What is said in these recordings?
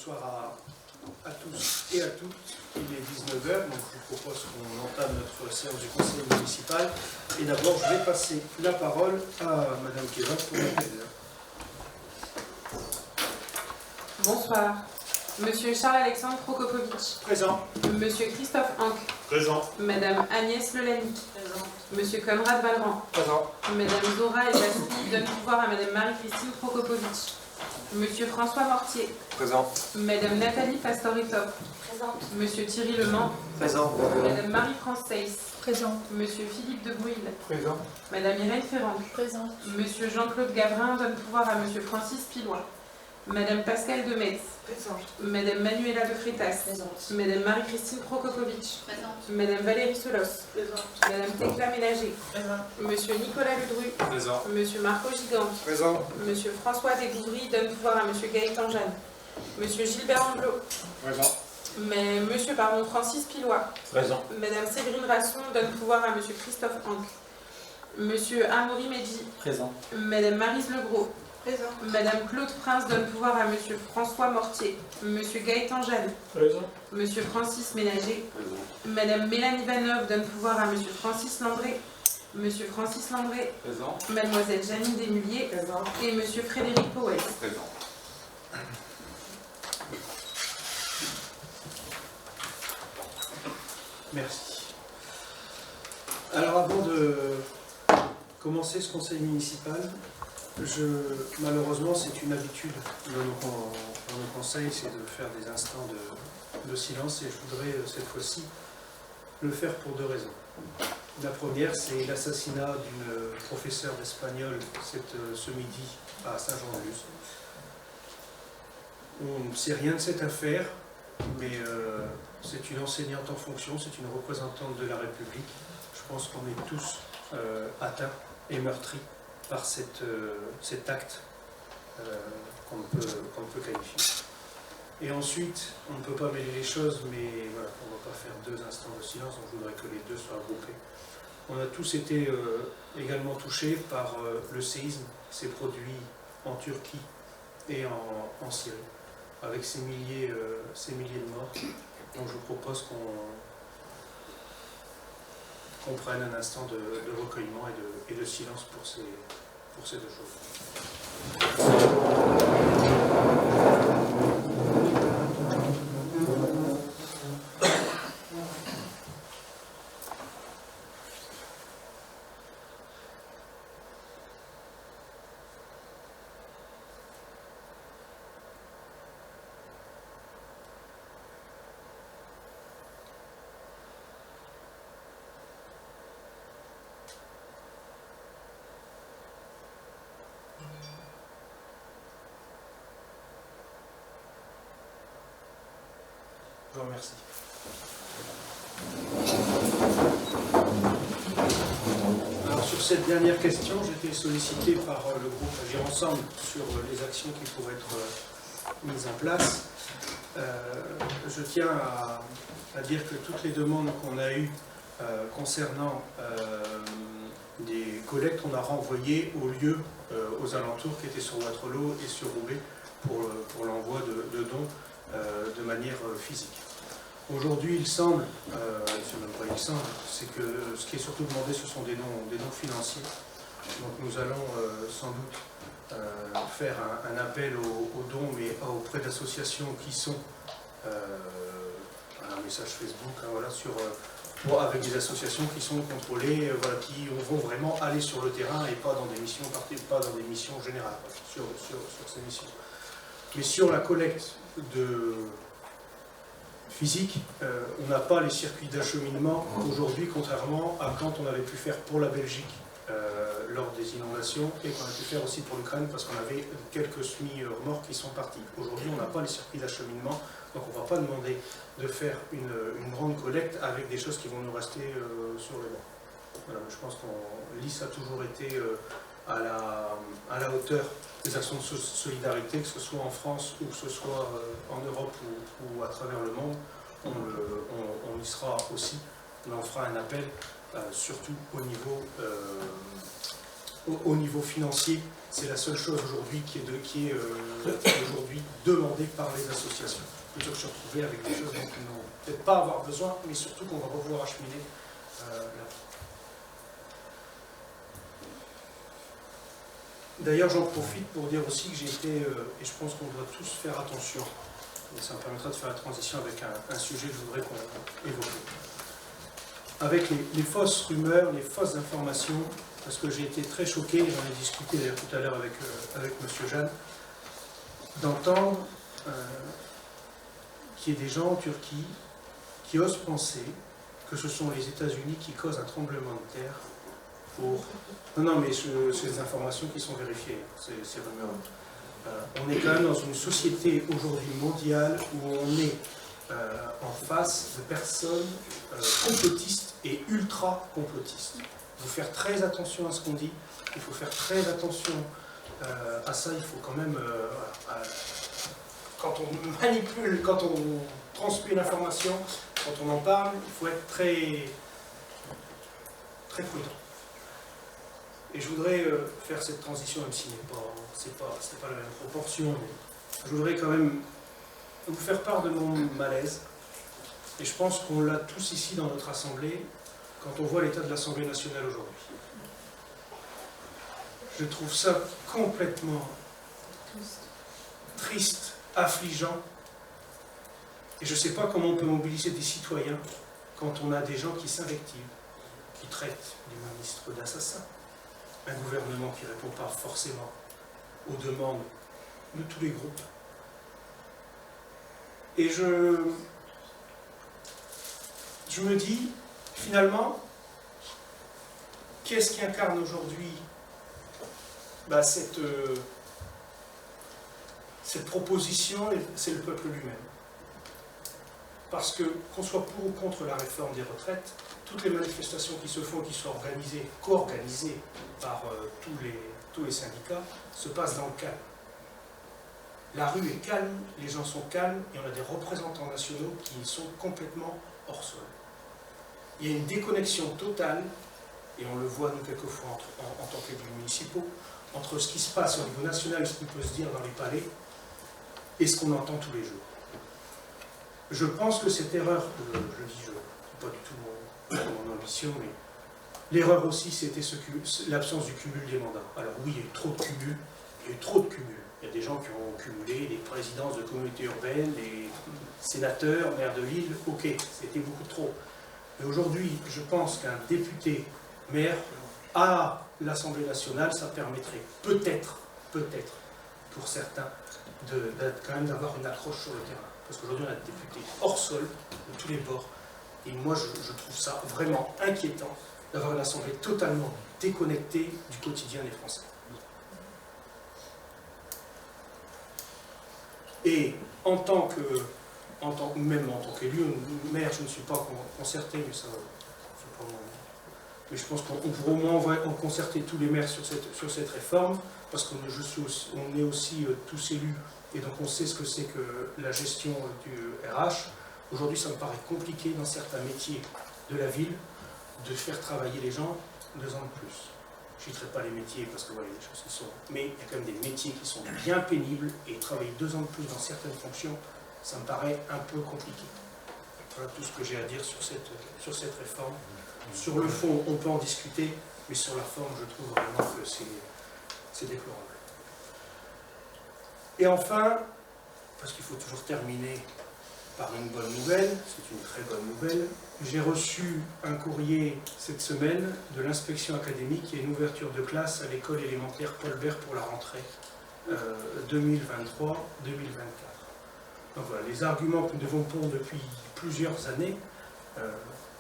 Bonsoir à tous et à toutes. Il est 19h, donc je vous propose qu'on entame notre séance du conseil municipal. Et d'abord, je vais passer la parole à Madame Kevin pour la présidente. Bonsoir. Monsieur Charles-Alexandre Prokopovitch. Présent. Monsieur Christophe Hanck. Présent. Madame Agnès Lelanic. Présent. Monsieur Conrad Valran. Présent. Madame Zora Elbassi donne pouvoir à Madame Marie-Christine Prokopovitch. Monsieur François Mortier. Présent. Madame Nathalie Pastoritov. Présente. Monsieur Thierry Lemans. Présent. Madame Marie-France Seyss. Présent. Monsieur Philippe de Brouille. Présent. Madame Irène Ferrand. Présente. Monsieur Jean-Claude Gavrin donne pouvoir à Monsieur Francis Pilois. Madame Pascale de Metz. Présente. Madame Manuela de Freitas. Présente. Madame Marie-Christine Prokopovitch. Présente. Madame Valérie Solos. Présente. Madame Tecla Ménager. Présente. Monsieur Nicolas Ludru. Présent. Monsieur Marco Gigante. Présent. Monsieur François Desgouvry donne pouvoir à Monsieur Gaëtan Jeanne. Monsieur Gilbert Amblot. Présent. Monsieur Francis Pilois. Présent. Madame Séverine Rasson donne pouvoir à Monsieur Christophe Hanck. Monsieur Amaury Medji. Présent. Madame Maryse Legros. Présent. Madame Claude Prince donne pouvoir à Monsieur François Mortier. Monsieur Gaëtan Jeanne. Présent. Monsieur Francis Ménager. Présent. Madame Mélanie Vaneuve donne pouvoir à Monsieur Francis Landré. Monsieur Francis Landré. Présent. Mademoiselle Janine Desmulliers. Présent. Et Monsieur Frédéric Powell. Présent. Merci. Alors avant de commencer ce conseil municipal, malheureusement c'est une habitude dans nos conseils, c'est de faire des instants de silence et je voudrais cette fois-ci le faire pour deux raisons. La première, c'est l'assassinat d'une professeure d'espagnol ce midi à Saint-Jean-de-Luz. On ne sait rien de cette affaire, mais c'est une enseignante en fonction, c'est une représentante de la République. Je pense qu'on est tous atteints et meurtris par cet acte qu'on ne peut qualifier. Et ensuite, on ne peut pas mêler les choses, mais voilà, on ne va pas faire deux instants de silence, donc je voudrais que les deux soient regroupés. On a tous été également touchés par le séisme qui s'est produit en Turquie et en Syrie, avec ces milliers de morts. Donc je vous propose qu'on prenne un instant de recueillement et de silence pour ces deux choses. Je vous remercie. Alors sur cette dernière question, j'ai été sollicité par le groupe Agir Ensemble sur les actions qui pourraient être mises en place. Je tiens à dire que toutes les demandes qu'on a eues concernant des collectes, on a renvoyé aux lieux, aux alentours qui étaient sur Waterloo et sur Roubaix pour l'envoi de dons de manière physique. Aujourd'hui, il semble, c'est que ce qui est surtout demandé, ce sont des dons financiers. Donc nous allons sans doute faire un appel aux dons, mais auprès d'associations qui sont, un message Facebook, hein, voilà, avec des associations qui sont contrôlées, voilà, qui vont vraiment aller sur le terrain et pas dans des missions générales, sur ces missions. Mais sur la collecte physique, on n'a pas les circuits d'acheminement aujourd'hui, contrairement à quand on avait pu faire pour la Belgique lors des inondations et qu'on a pu faire aussi pour l'Ukraine parce qu'on avait quelques semi-remorques qui sont partis. Aujourd'hui, on n'a pas les circuits d'acheminement, donc on ne va pas demander de faire une grande collecte avec des choses qui vont nous rester sur les bancs. Voilà, je pense que l'IS a toujours été à la hauteur des actions de solidarité, que ce soit en France ou que ce soit en Europe ou à travers le monde, on y sera aussi, mais on fera un appel surtout au niveau au niveau financier, c'est la seule chose aujourd'hui qui est aujourd'hui demandée par les associations. Plutôt que de se retrouver avec des choses dont ils n'ont peut-être pas avoir besoin, mais surtout qu'on va revoir acheminer là. D'ailleurs, j'en profite pour dire aussi que j'ai été, et je pense qu'on doit tous faire attention, et ça me permettra de faire la transition avec un sujet que je voudrais qu'on évoque. Avec les fausses rumeurs, les fausses informations, parce que j'ai été très choqué, j'en ai discuté d'ailleurs tout à l'heure avec M. Jeanne, d'entendre qu'il y ait des gens en Turquie qui osent penser que ce sont les États-Unis qui causent un tremblement de terre pour... Non, mais c'est des informations qui sont vérifiées, ces rumeurs. On est quand même dans une société aujourd'hui mondiale où on est en face de personnes complotistes et ultra-complotistes. Il faut faire très attention à ce qu'on dit, il faut faire très attention à ça, il faut quand même... quand on manipule, quand on transmet l'information, quand on en parle, il faut être très, très prudent. Et je voudrais faire cette transition, même si c'est pas la même proportion, mais je voudrais quand même vous faire part de mon malaise. Et je pense qu'on l'a tous ici dans notre Assemblée, quand on voit l'état de l'Assemblée nationale aujourd'hui. Je trouve ça complètement triste, affligeant. Et je ne sais pas comment on peut mobiliser des citoyens quand on a des gens qui s'invectivent, qui traitent les ministres d'assassins. Un gouvernement qui ne répond pas forcément aux demandes de tous les groupes. Et je me dis, finalement, qu'est-ce qui incarne aujourd'hui cette proposition? C'est le peuple lui-même. Parce que, qu'on soit pour ou contre la réforme des retraites, toutes les manifestations qui se font, qui sont organisées, co-organisées par tous les syndicats, se passent dans le calme. La rue est calme, les gens sont calmes, et on a des représentants nationaux qui sont complètement hors sol. Il y a une déconnexion totale, et on le voit nous quelquefois en tant qu'élus municipaux, entre ce qui se passe au niveau national et ce qui peut se dire dans les palais, et ce qu'on entend tous les jours. Je pense que cette erreur, je dis je, pas du tout mon ambition, mais l'erreur aussi, c'était l'absence du cumul des mandats. Alors oui, il y a eu trop de cumul, il y a eu trop de cumul. Il y a des gens qui ont cumulé des présidences de communautés urbaines, des sénateurs, maires de ville, ok, c'était beaucoup trop. Mais aujourd'hui, je pense qu'un député maire à l'Assemblée nationale, ça permettrait peut-être, pour certains, quand même d'avoir une accroche sur le terrain. Parce qu'aujourd'hui, on a des députés hors sol, de tous les bords. Et moi, je trouve ça vraiment inquiétant d'avoir une Assemblée totalement déconnectée du quotidien des Français. Et même en tant qu'élu, maire, je ne suis pas concerté, mais ça, c'est pas mon... Mais je pense qu'on pourrait au moins en concerter tous les maires sur cette réforme, parce qu'on est aussi tous élus, et donc on sait ce que c'est que la gestion du RH. Aujourd'hui, ça me paraît compliqué dans certains métiers de la ville de faire travailler les gens 2 ans de plus. Je ne citerai pas les métiers parce que voilà, il y a des choses qui sont... Mais il y a quand même des métiers qui sont bien pénibles, et travailler 2 ans de plus dans certaines fonctions, ça me paraît un peu compliqué. Voilà tout ce que j'ai à dire sur cette réforme. Sur le fond, on peut en discuter, mais sur la forme, je trouve vraiment que c'est déplorable. Et enfin, parce qu'il faut toujours terminer par une bonne nouvelle, c'est une très bonne nouvelle, j'ai reçu un courrier cette semaine de l'inspection académique et une ouverture de classe à l'école élémentaire Paul Bert pour la rentrée 2023-2024. Donc voilà, les arguments que nous devons pondre depuis plusieurs années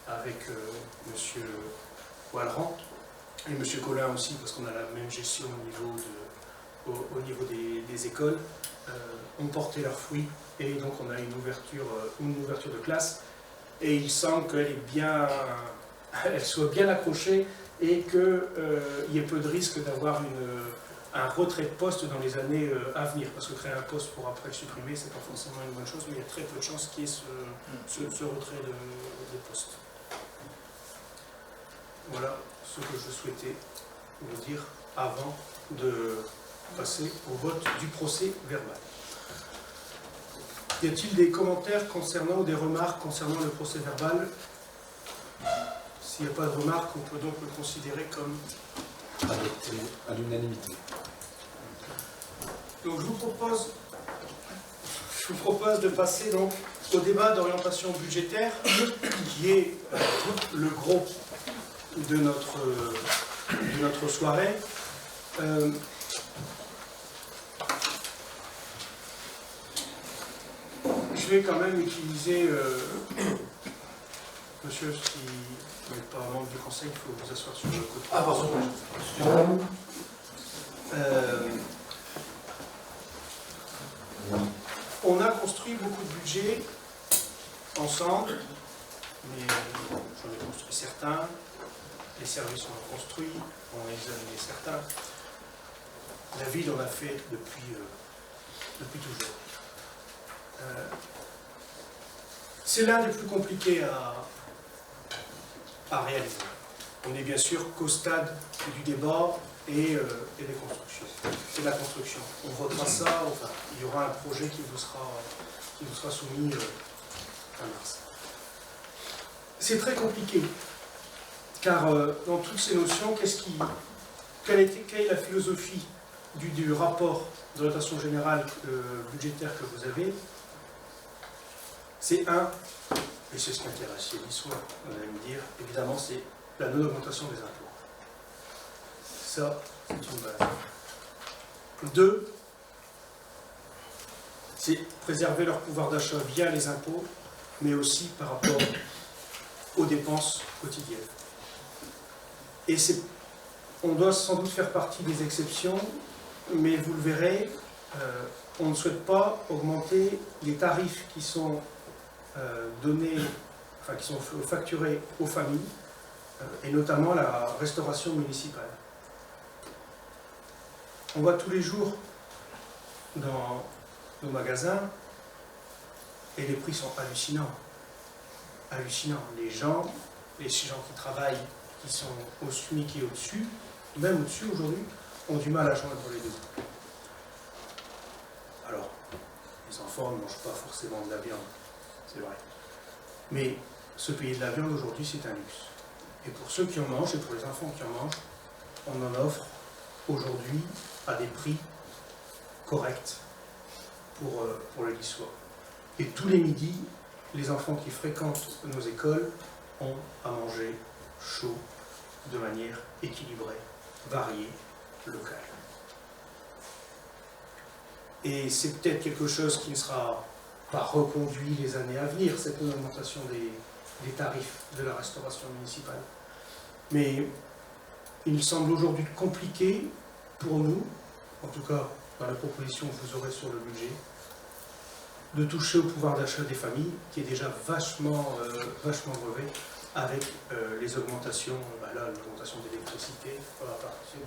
avec M. Wallerand et M. Collin aussi, parce qu'on a la même gestion au niveau des écoles, ont porté leurs fruits, et donc on a une ouverture de classe, et il semble qu'elle soit bien accrochée, et qu'il y ait peu de risque d'avoir un retrait de poste dans les années à venir, parce que créer un poste pour après le supprimer, c'est pas forcément une bonne chose, mais il y a très peu de chances qu'il y ait ce retrait de poste. Voilà ce que je souhaitais on va dire, avant de passer au vote du procès verbal. Y a-t-il des commentaires concernant ou des remarques concernant le procès verbal? S'il n'y a pas de remarques, on peut donc le considérer comme adopté à l'unanimité. Donc je vous propose de passer donc au débat d'orientation budgétaire, qui est le gros de notre soirée. Je vais quand même utiliser, monsieur, si vous n'êtes pas membre du conseil, il faut vous asseoir sur le côté. Ah, pardon. On a construit beaucoup de budgets ensemble, mais j'en ai construit certains, les services ont construit, on a examiné certains. La ville en a fait depuis toujours. C'est l'un des plus compliqués à réaliser. On est bien sûr qu'au stade du débat et des constructions. C'est la construction. On votera ça, enfin, il y aura un projet qui vous sera soumis en mars. C'est très compliqué, car dans toutes ces notions, quelle est la philosophie du rapport d'orientation générale budgétaire que vous avez? C'est et c'est ce qui intéresse l'histoire, on allait me dire, évidemment, c'est la non-augmentation des impôts. Ça, c'est une base. 2, c'est préserver leur pouvoir d'achat via les impôts, mais aussi par rapport aux dépenses quotidiennes. Et on doit sans doute faire partie des exceptions, mais vous le verrez, on ne souhaite pas augmenter les tarifs qui sont donnés, enfin qui sont facturés aux familles, et notamment la restauration municipale. On va tous les jours dans nos magasins et les prix sont hallucinants. Hallucinants. Les gens qui travaillent, qui sont au SMIC et au-dessus, même au-dessus aujourd'hui, ont du mal à joindre les deux. Alors, les enfants ne mangent pas forcément de la viande, c'est vrai. Mais se payer de la viande aujourd'hui, c'est un luxe. Et pour ceux qui en mangent, et pour les enfants qui en mangent, on en offre aujourd'hui à des prix corrects pour le lycéen. Et tous les midis, les enfants qui fréquentent nos écoles ont à manger chaud, de manière équilibrée, variée, locale. Et c'est peut-être quelque chose qui ne sera pas reconduit les années à venir, cette augmentation des tarifs de la restauration municipale. Mais il me semble aujourd'hui compliqué pour nous, en tout cas dans la proposition que vous aurez sur le budget, de toucher au pouvoir d'achat des familles, qui est déjà vachement brevet, avec les augmentations, l'augmentation d'électricité,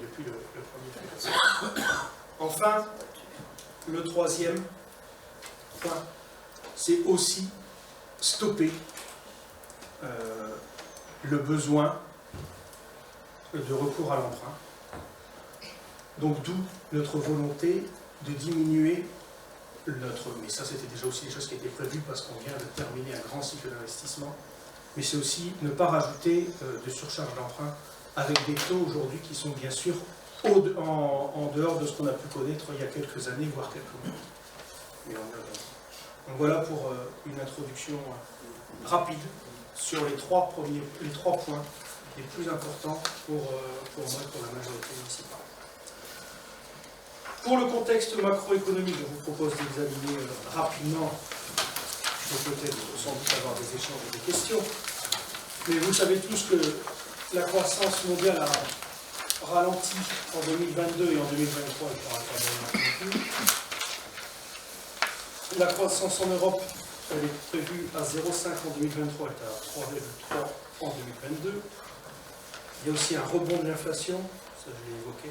depuis le 1er février. Enfin, le troisième point, c'est aussi stopper le besoin de recours à l'emprunt. Donc d'où notre volonté de diminuer mais ça c'était déjà aussi des choses qui étaient prévues parce qu'on vient de terminer un grand cycle d'investissement, mais c'est aussi ne pas rajouter de surcharge d'emprunt avec des taux aujourd'hui qui sont bien sûr en dehors de ce qu'on a pu connaître il y a quelques années, voire quelques mois. Mais donc voilà pour une introduction rapide sur les trois points les plus importants pour moi et pour la majorité municipale. Pour le contexte macroéconomique, je vous propose d'examiner rapidement, je vais peut-être sans doute avoir des échanges et des questions, mais vous savez tous que la croissance mondiale a ralenti en 2022 et en 2023, elle ne pourra pas non plus. La croissance en Europe, elle est prévue à 0,5 en 2023, elle est à 3,3 en 2022. Il y a aussi un rebond de l'inflation, ça je l'ai évoqué,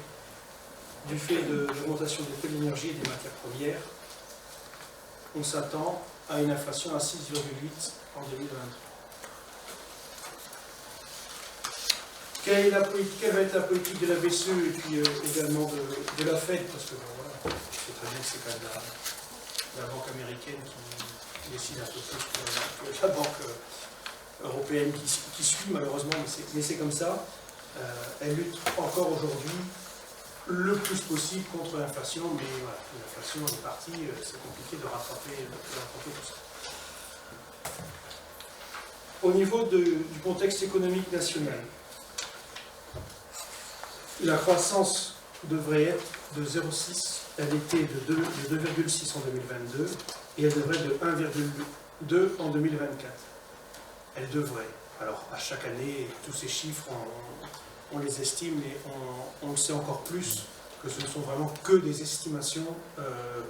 du fait de l'augmentation des prix de l'énergie et des matières premières. On s'attend à une inflation à 6,8 en 2023. Quelle va être la politique de la BCE et puis également de la Fed, parce que bon, voilà, c'est très bien que c'est quand même la banque américaine qui décide un peu plus que la banque européenne qui suit malheureusement, mais c'est comme ça. Elle lutte encore aujourd'hui le plus possible contre l'inflation, mais voilà, l'inflation est partie, c'est compliqué de rattraper tout ça. Au niveau du contexte économique national, la croissance devrait être de 0,6, elle était de 2,6 en 2022 et elle devrait être de 1,2 en 2024. Elle devrait. Alors à chaque année, tous ces chiffres, on les estime et on le sait encore plus que ce ne sont vraiment que des estimations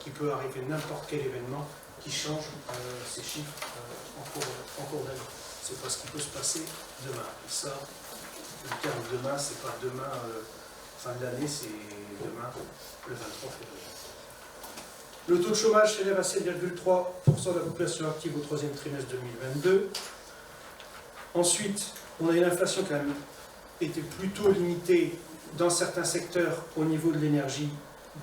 qui peut arriver n'importe quel événement qui change ces chiffres en cours d'année. C'est pas ce qui peut se passer demain. Et ça, le terme demain, c'est pas demain fin de l'année, c'est demain le 23 février. Le taux de chômage s'élève à 7,3% de la population active au troisième trimestre 2022. Ensuite, on a une inflation qui a été plutôt limitée dans certains secteurs au niveau de l'énergie,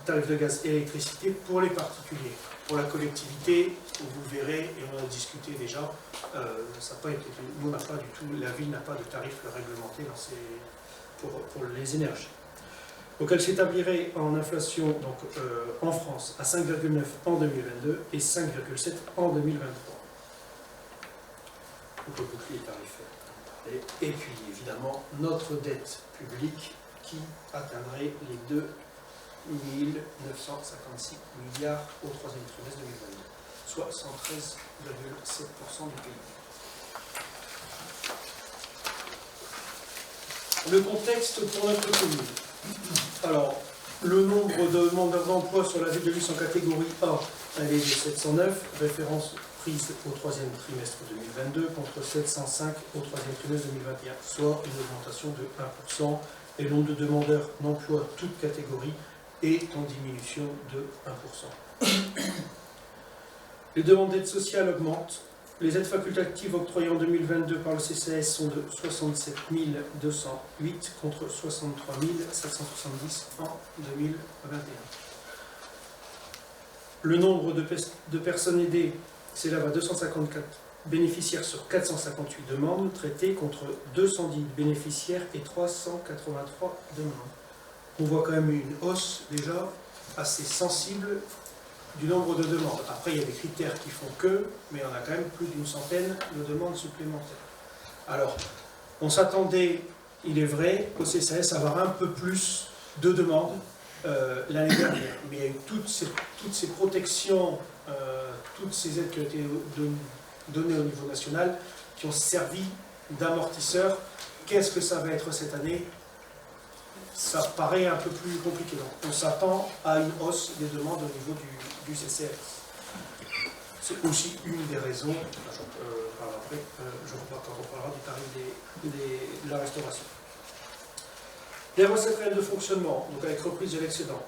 tarif de gaz et électricité pour les particuliers. Pour la collectivité, vous verrez, et on a discuté déjà, ça n'a pas été, nous on n'a pas du tout, la ville n'a pas de tarif réglementé pour les énergies. Donc elle s'établirait en inflation donc, en France à 5,9 en 2022 et 5,7 en 2023. Donc le bouclier tarifaire. Et puis évidemment notre dette publique qui atteindrait les 2 956 milliards au troisième trimestre 2022, soit 113,7% du PIB. Le contexte pour notre commune. Alors, le nombre de demandeurs d'emploi sur la ville de Lys en catégorie A, elle est de 709, référence prise au troisième trimestre 2022 contre 705 au troisième trimestre 2021, soit une augmentation de 1%, et le nombre de demandeurs d'emploi toutes catégories est en diminution de 1%. Les demandes d'aide sociale augmentent. Les aides facultatives octroyées en 2022 par le CCAS sont de 67 208 contre 63 770 en 2021. Le nombre de personnes aidées s'élève à 254 bénéficiaires sur 458 demandes traitées contre 210 bénéficiaires et 383 demandes. On voit quand même une hausse déjà assez sensible du nombre de demandes. Après, il y a des critères qui font que, mais on a quand même plus d'une centaine de demandes supplémentaires. Alors, on s'attendait, il est vrai, au CCAS à avoir un peu plus de demandes l'année dernière. Mais il y a eu toutes ces protections, toutes ces aides qui ont été données au niveau national, qui ont servi d'amortisseurs. Qu'est-ce que ça va être cette année ? Ça paraît un peu plus compliqué. Donc, on s'attend à une hausse des demandes au niveau du CCAS. C'est aussi une des raisons, je reparlera du tarif de la restauration. Les recettes réelles de fonctionnement, donc avec reprise de l'excédent,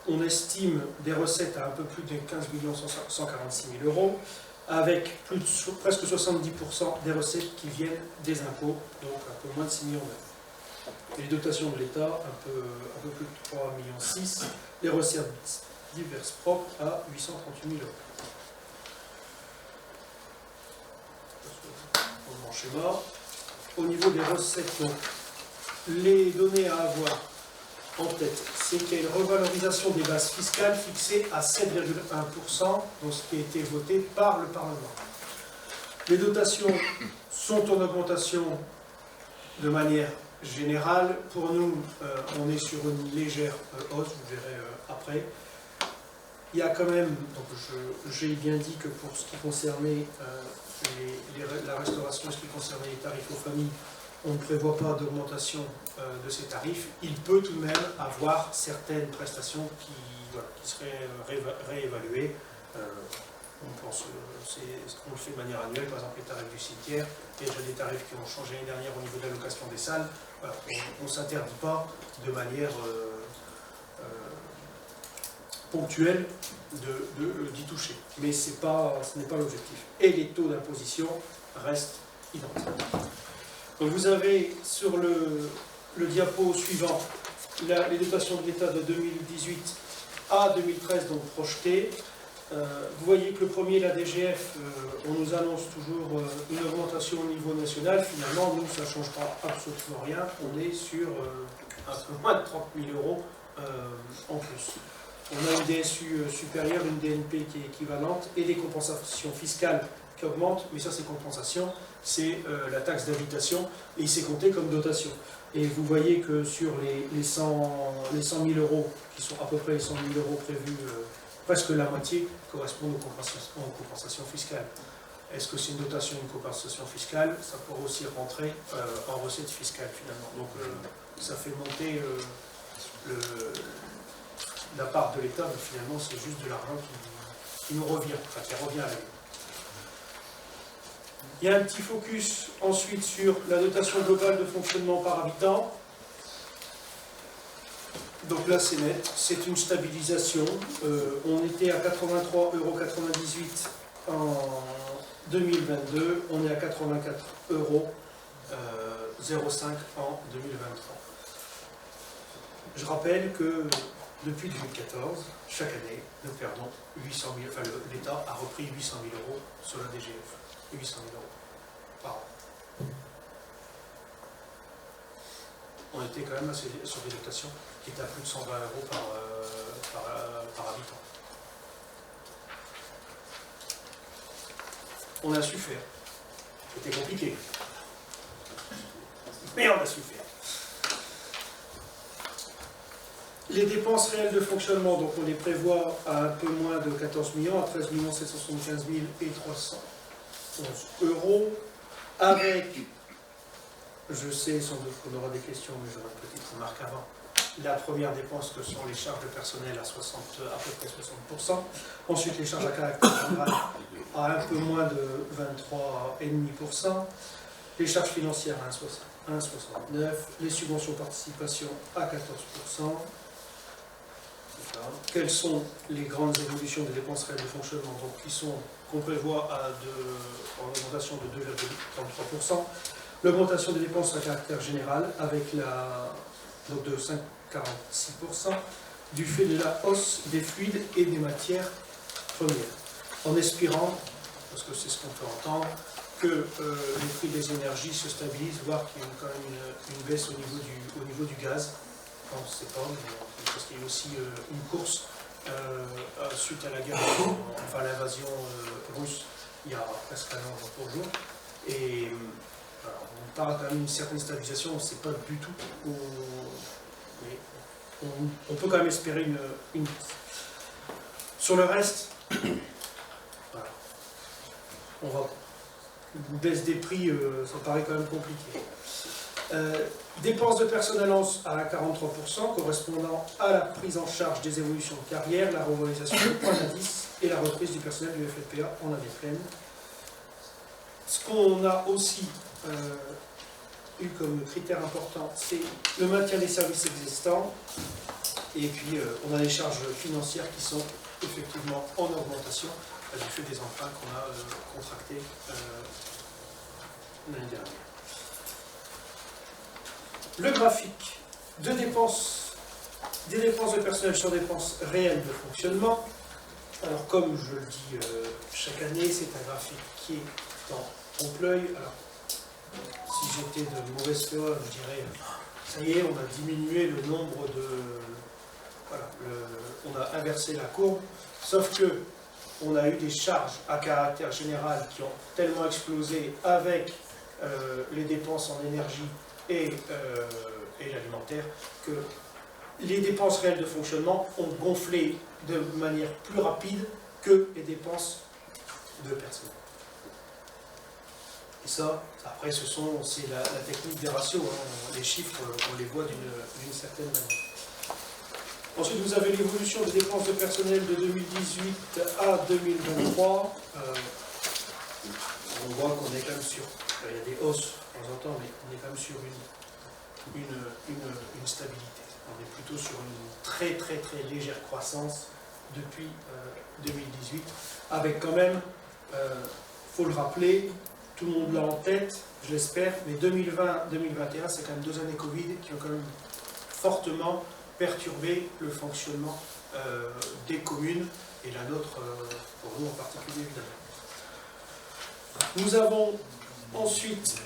on estime des recettes à un peu plus de 15 146 000 euros, avec presque 70% des recettes qui viennent des impôts, donc un peu moins de 6 millions d'euros. Les dotations de l'État, un peu plus de 3,6 millions, les recettes diverses propres à 838 000 euros. Dans mon schéma, au niveau des recettes, donc, les données à avoir en tête, c'est qu'il y a une revalorisation des bases fiscales fixée à 7,1%, donc ce qui a été voté par le Parlement. Les dotations sont en augmentation de manière générale. Pour nous, on est sur une légère hausse, vous verrez après. Il y a quand même, donc j'ai bien dit que pour ce qui concernait la restauration, ce qui concernait les tarifs aux familles, on ne prévoit pas d'augmentation de ces tarifs. Il peut tout de même avoir certaines prestations qui seraient réévaluées. On pense, on le fait de manière annuelle, par exemple les tarifs du cimetière. Il y a déjà des tarifs qui ont changé l'année dernière au niveau de la location des salles. Voilà, on ne s'interdit pas de manière ponctuelle d'y toucher. Mais ce n'est pas l'objectif. Et les taux d'imposition restent identiques. Donc vous avez sur le diapo suivant les dotations de l'État de 2018 à 2013, donc projetées. Vous voyez que le premier, la DGF, on nous annonce toujours une augmentation au niveau national. Finalement, nous, ça ne changera absolument rien. On est sur un peu moins de 30 000 euros en plus. On a une DSU supérieure, une DNP qui est équivalente et des compensations fiscales qui augmentent. Mais ça, ces compensations, c'est la taxe d'habitation et il s'est compté comme dotation. Et vous voyez que sur les 100 000 euros, qui sont à peu près les 100 000 euros prévus, presque la moitié correspondent aux compensations fiscales. Est-ce que c'est une dotation, une compensation fiscale? Ça pourrait aussi rentrer en recette fiscale finalement. Donc ça fait monter la part de l'État, mais finalement c'est juste de l'argent qui nous revient, enfin qui revient à l'État. Il y a un petit focus ensuite sur la dotation globale de fonctionnement par habitant. Donc là c'est net, c'est une stabilisation. On était à 83,98 € en 2022, on est à 84,05 € en 2023. Je rappelle que depuis 2014, chaque année, nous perdons 800 000, enfin l'État a repris 800 000 € sur la DGF. 800 000 € par an. On était quand même sur des dotations qui étaient à plus de 120 € par habitant. On a su faire. C'était compliqué. Mais on a su faire. Les dépenses réelles de fonctionnement, donc on les prévoit à un peu moins de 14 millions, à 13 775 311 €, avec, je sais sans doute qu'on aura des questions, mais j'aurai une petite remarque avant, la première dépense que sont les charges de personnel à peu près 60%, ensuite les charges à caractère général à un peu moins de 23,5%, les charges financières à 1,69%, les subventions participation à 14%. Quelles sont les grandes évolutions des dépenses réelles de fonctionnement qu'on prévoit en augmentation de 2,33%. L'augmentation des dépenses à caractère général avec donc de 5,46% du fait de la hausse des fluides et des matières premières. En espérant, parce que c'est ce qu'on peut entendre, que les prix des énergies se stabilisent, voire qu'il y ait quand même une baisse au niveau du gaz. On ne sait pas, mais parce qu'il y a aussi une course suite à la guerre, enfin l'invasion russe, il y a presque un an pour jour. Et voilà, on parle quand même d'une certaine stabilisation, on ne sait pas du tout où, mais on peut quand même espérer une. Sur le reste, voilà, une baisse des prix, ça paraît quand même compliqué. Dépenses de personnel à 43%, correspondant à la prise en charge des évolutions de carrière, la revalorisation des points d'indice et la reprise du personnel du FFPA en année pleine. Ce qu'on a aussi eu comme critère important, c'est le maintien des services existants. Et puis, on a des charges financières qui sont effectivement en augmentation du fait des emprunts qu'on a contractés l'année dernière. Le graphique des dépenses de personnel sur dépenses réelles de fonctionnement. Alors, comme je le dis chaque année, c'est un graphique qui est en trompe-l'œil. Alors, si j'étais de mauvaise foi, je dirais, ça y est, on a diminué le nombre de... Voilà, on a inversé la courbe, sauf que on a eu des charges à caractère général qui ont tellement explosé avec les dépenses en énergie et l'alimentaire, que les dépenses réelles de fonctionnement ont gonflé de manière plus rapide que les dépenses de personnel. Et ça, après, c'est la technique des ratios, hein. Les chiffres, on les voit d'une certaine manière. Ensuite, vous avez l'évolution des dépenses de personnel de 2018 à 2023. On voit qu'on est quand même sur... Il y a des hausses de temps en temps, mais on est quand même sur une stabilité. On est plutôt sur une très très très légère croissance depuis 2018, avec quand même, il faut le rappeler, tout le monde l'a en tête, je l'espère, mais 2020-2021, c'est quand même 2 années Covid qui ont quand même fortement perturbé le fonctionnement des communes, et la nôtre, pour nous en particulier, évidemment. Nous avons ensuite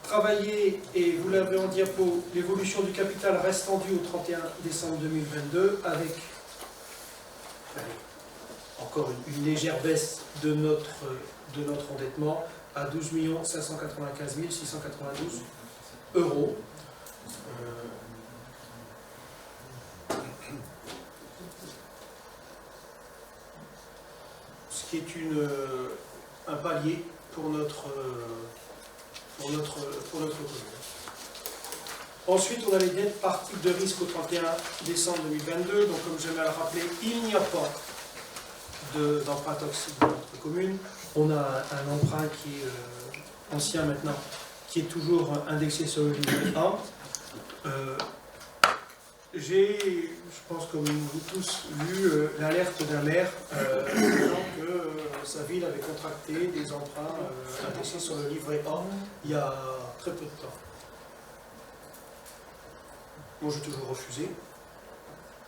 travaillé, et vous l'avez en diapo, l'évolution du capital restant dû au 31 décembre 2022, avec encore une légère baisse de notre endettement à 12 595 692 euros. Ce qui est un palier pour notre commune. Ensuite, on a les dettes par type de risque au 31 décembre 2022. Donc, comme j'aime à le rappeler, il n'y a pas d'emprunt toxique dans notre commune. On a un emprunt qui est ancien maintenant, qui est toujours indexé sur le livret A. J'ai, je pense comme vous tous, lu l'alerte d'un maire disant que sa ville avait contracté des emprunts indexés sur le livret A il y a très peu de temps. Moi, j'ai toujours refusé,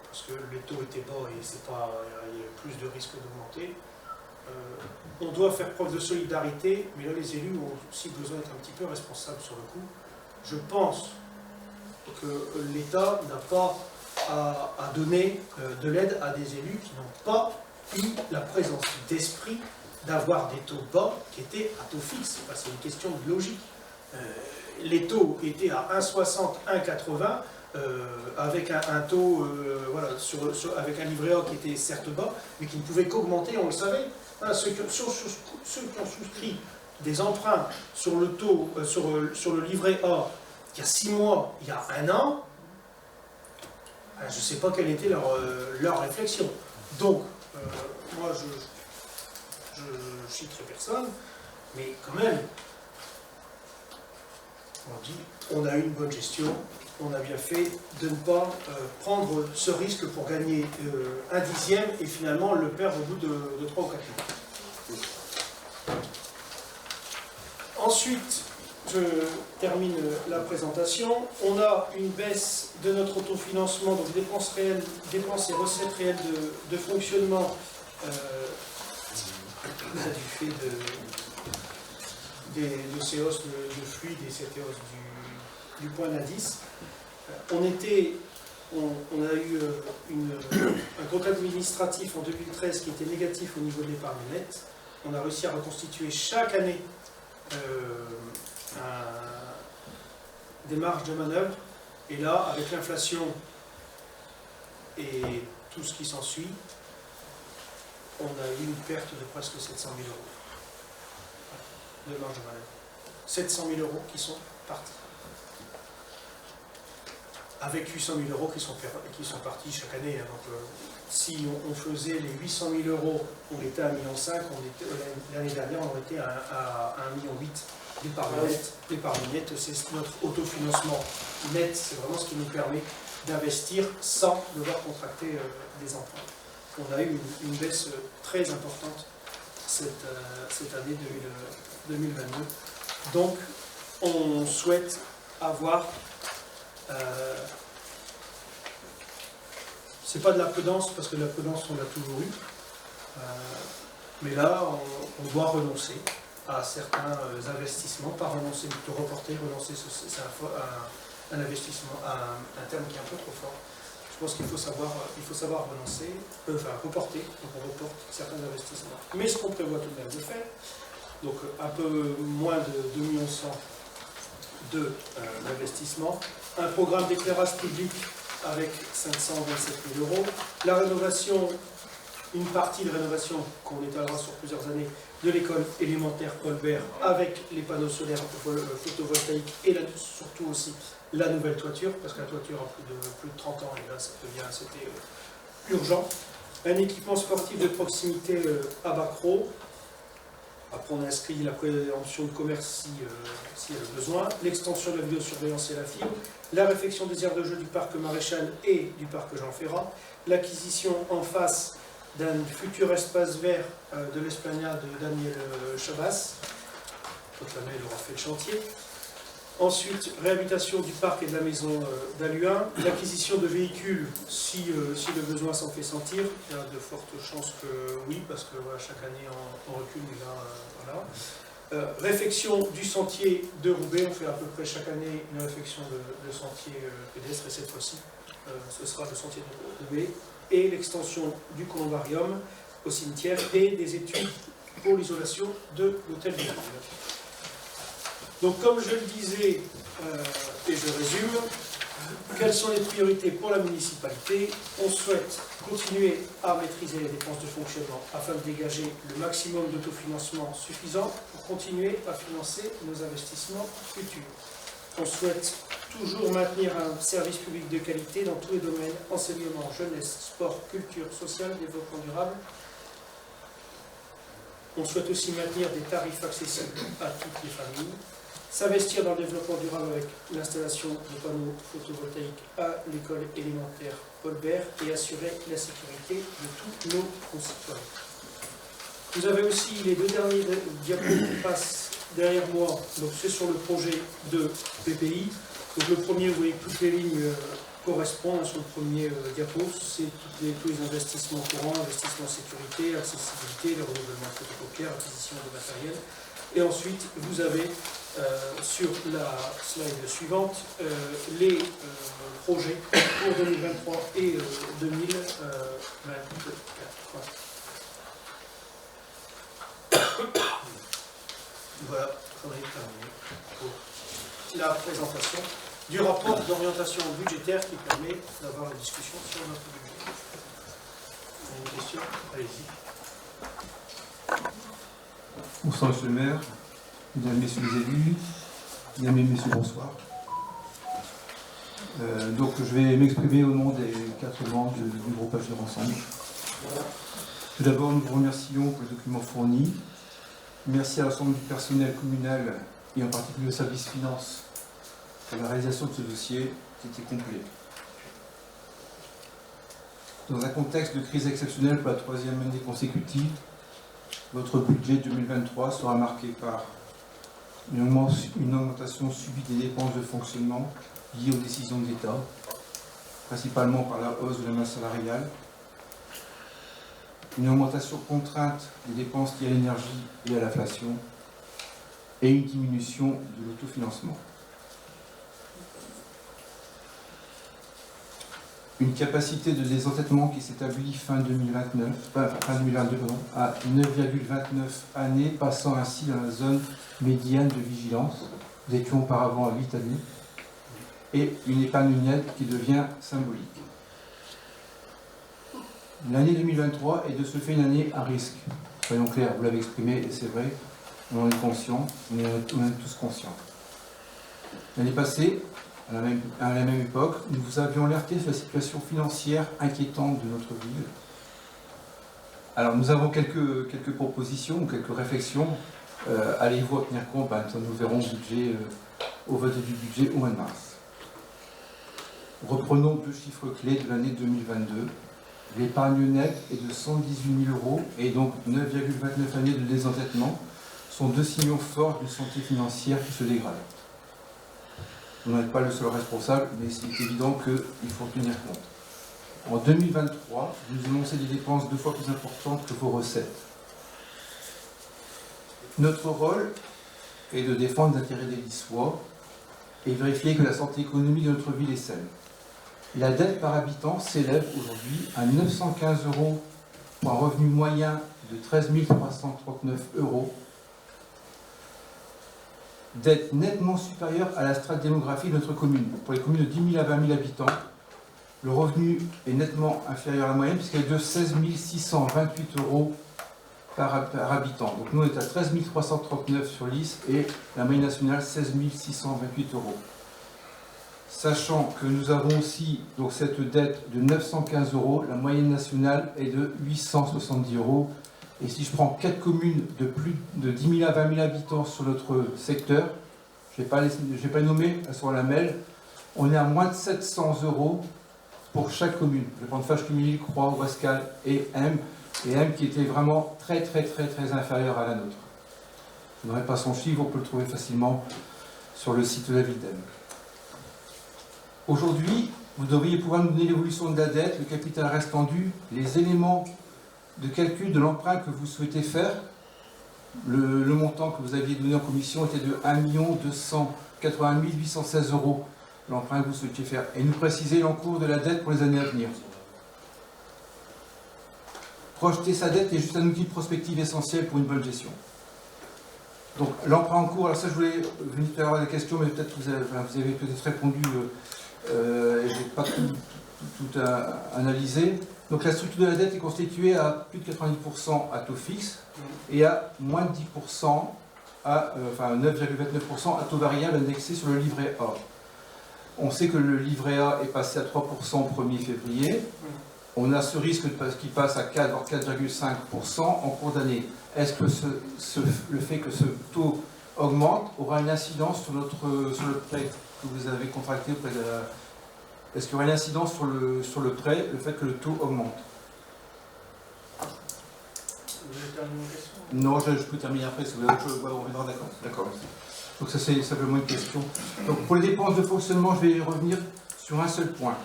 parce que les taux étaient bas et il y a plus de risques d'augmenter. On doit faire preuve de solidarité, mais là, les élus ont aussi besoin d'être un petit peu responsables sur le coup. Je pense que l'État n'a pas à donner de l'aide à des élus qui n'ont pas eu la présence d'esprit d'avoir des taux bas qui étaient à taux fixe. Enfin, c'est une question de logique. Les taux étaient à 1,60, 1,80, avec un taux, voilà, avec un livret A qui était certes bas, mais qui ne pouvait qu'augmenter, on le savait. Hein, ceux qui ont souscrit des emprunts sur le taux, sur le livret A, il y a 6 mois, il y a 1 an, je ne sais pas quelle était leur réflexion. Donc, moi, je citerai personne, mais quand même, on dit, on a eu une bonne gestion, on a bien fait de ne pas prendre ce risque pour gagner 1/10 et finalement le perdre au bout de 3 ou 4 mois. Ensuite, je termine la présentation. On a une baisse de notre autofinancement, donc dépenses et recettes réelles de fonctionnement du fait de ces hausses de fluide et cette hausse du point d'indice. On a eu un compte administratif en 2013 qui était négatif au niveau de l'épargne nette. On a réussi à reconstituer chaque année des marges de manœuvre. Et là, avec l'inflation et tout ce qui s'ensuit, on a eu une perte de presque 700 000 euros de marge de manœuvre. 700 000 euros qui sont partis. Avec 800 000 euros qui sont partis chaque année. Donc, si on faisait les 800 000 euros, on était à 1,5 million, l'année dernière on était à 1,8 million d'épargne nette. L'épargne nette, c'est notre autofinancement net, c'est vraiment ce qui nous permet d'investir sans devoir contracter des emprunts. On a eu une baisse très importante cette année 2022. Donc, on souhaite avoir... c'est pas de la prudence, parce que de la prudence on l'a toujours eu, mais là on doit renoncer à certains investissements, pas renoncer, plutôt reporter, renoncer, c'est un investissement, un terme qui est un peu trop fort. Je pense qu'il faut savoir renoncer, reporter, donc on reporte certains investissements. Mais ce qu'on prévoit tout de même de faire, donc un peu moins de 2,1 millions d'investissement, un programme d'éclairage public avec 527 000 euros, la rénovation, une partie de rénovation qu'on étalera sur plusieurs années de l'école élémentaire Paul Bert avec les panneaux solaires photovoltaïques et surtout aussi la nouvelle toiture, parce que la toiture a plus de 30 ans et là c'était urgent. Un équipement sportif de proximité à Bacro. Après, on a inscrit la préemption de commerce s'il y a besoin, l'extension de la vidéosurveillance et la fibre, la réfection des aires de jeu du parc Maréchal et du parc Jean Ferrat, l'acquisition en face d'un futur espace vert de l'esplanade de Daniel Chabas, toute l'année il aura fait le chantier. Ensuite, réhabilitation du parc et de la maison d'Aluin, l'acquisition de véhicules si le besoin s'en fait sentir. Il y a de fortes chances que oui, parce que voilà, chaque année on recule, mais là, voilà. Réfection du sentier de Roubaix, on fait à peu près chaque année une réfection de sentier pédestre, et cette fois-ci, ce sera le sentier de Roubaix, et l'extension du columbarium au cimetière, et des études pour l'isolation de l'hôtel de ville. Donc, comme je le disais, et je résume, quelles sont les priorités pour la municipalité? On souhaite continuer à maîtriser les dépenses de fonctionnement afin de dégager le maximum d'autofinancement suffisant pour continuer à financer nos investissements futurs. On souhaite toujours maintenir un service public de qualité dans tous les domaines, enseignement, jeunesse, sport, culture, social, développement durable. On souhaite aussi maintenir des tarifs accessibles à toutes les familles. S'investir dans le développement durable avec l'installation de panneaux photovoltaïques à l'école élémentaire Paul Bert et assurer la sécurité de tous nos concitoyens. Vous avez aussi les deux derniers diapos qui passent derrière moi, donc c'est sur le projet de PPI. Donc le premier, vous voyez que toutes les lignes correspondent sur le premier diapo, c'est tous les investissements courants, investissements sécurité, accessibilité, le renouvellement de photocopieurs, acquisition de matériel. Et ensuite, vous avez sur la slide suivante les projets pour 2023 et 2024. Voilà, on est terminé pour la présentation du rapport d'orientation budgétaire qui permet d'avoir la discussion sur notre budget. Vous avez une question? Allez-y. Bonsoir, monsieur le maire, mesdames, messieurs les élus, mesdames et messieurs, bonsoir. Donc, je vais m'exprimer au nom des 4 membres du groupe Agir Ensemble. Tout d'abord, nous vous remercions pour les documents fournis. Merci à l'ensemble du personnel communal et en particulier au service finance pour la réalisation de ce dossier qui était complet. Dans un contexte de crise exceptionnelle pour la 3e année consécutive, votre budget 2023 sera marqué par une augmentation subie des dépenses de fonctionnement liées aux décisions de l'État, principalement par la hausse de la masse salariale, une augmentation contrainte des dépenses liées à l'énergie et à l'inflation, et une diminution de l'autofinancement. Une capacité de désendettement qui s'établit fin 2022 à 9,29 années, passant ainsi dans la zone médiane de vigilance. Nous étions auparavant à 8 années. Et une épargne nette qui devient symbolique. L'année 2023 est de ce fait une année à risque. Soyons clairs, vous l'avez exprimé, et c'est vrai, on en est conscient, on en est tous conscients. L'année passée, à la même époque, nous vous avions alerté sur la situation financière inquiétante de notre ville. Alors, nous avons quelques propositions ou quelques réflexions. Allez-vous en tenir compte? Nous verrons au vote du budget au mois de mars. Reprenons 2 chiffres clés de l'année 2022. L'épargne nette est de 118 000 € et donc 9,29 années de désendettement sont 2 signaux forts d'une santé financière qui se dégrade. Vous n'êtes pas le seul responsable, mais c'est évident qu'il faut en tenir compte. En 2023, vous annoncez des dépenses 2 fois plus importantes que vos recettes. Notre rôle est de défendre l'intérêt des Lissois et vérifier que la santé économique de notre ville est saine. La dette par habitant s'élève aujourd'hui à 915 € pour un revenu moyen de 13 339 €. Dette nettement supérieure à la strate démographique de notre commune. Pour les communes de 10 000 à 20 000 habitants, le revenu est nettement inférieur à la moyenne puisqu'il est de 16 628 € par habitant. Donc nous on est à 13 339 sur l'IS et la moyenne nationale 16 628 €. Sachant que nous avons aussi donc, cette dette de 915 €, la moyenne nationale est de 870 €. Et si je prends 4 communes de plus de 10 000 à 20 000 habitants sur notre secteur, je ne vais pas les nommer, elles sont à la mêle, on est à moins de 700 € pour chaque commune. Je vais prendre Fâche-Cumully, Croix, Ouascal et M qui était vraiment très inférieure à la nôtre. Je ne donnerai pas son chiffre, on peut le trouver facilement sur le site de la Ville d'Aime. Aujourd'hui, vous devriez pouvoir nous donner l'évolution de la dette, le capital restant dû, les éléments de calcul de l'emprunt que vous souhaitez faire. Le montant que vous aviez donné en commission était de 1 280 816 €, l'emprunt que vous souhaitiez faire, et nous préciser l'encours de la dette pour les années à venir. Projeter sa dette est juste un outil de prospective essentiel pour une bonne gestion. Donc l'emprunt en cours, alors ça je voulais venir tout à l'heure à la question, mais peut-être vous avez peut-être répondu, et je n'ai pas tout analysé. Donc la structure de la dette est constituée à plus de 90% à taux fixe et à moins de 10%, enfin 9,29% à taux variable indexé sur le livret A. On sait que le livret A est passé à 3% au 1er février. On a ce risque qu'il passe à 4, voire 4,5% en cours d'année. Est-ce que le fait que ce taux augmente aura une incidence sur le prêt que vous avez contracté auprès de la... Est-ce qu'il y aura une incidence sur le prêt, le fait que le taux augmente? Vous voulez terminer vos questions? Non, je peux terminer après, si vous avez autre chose, on reviendra, d'accord. Donc ça c'est simplement une question. Donc pour les dépenses de fonctionnement, je vais revenir sur un seul point.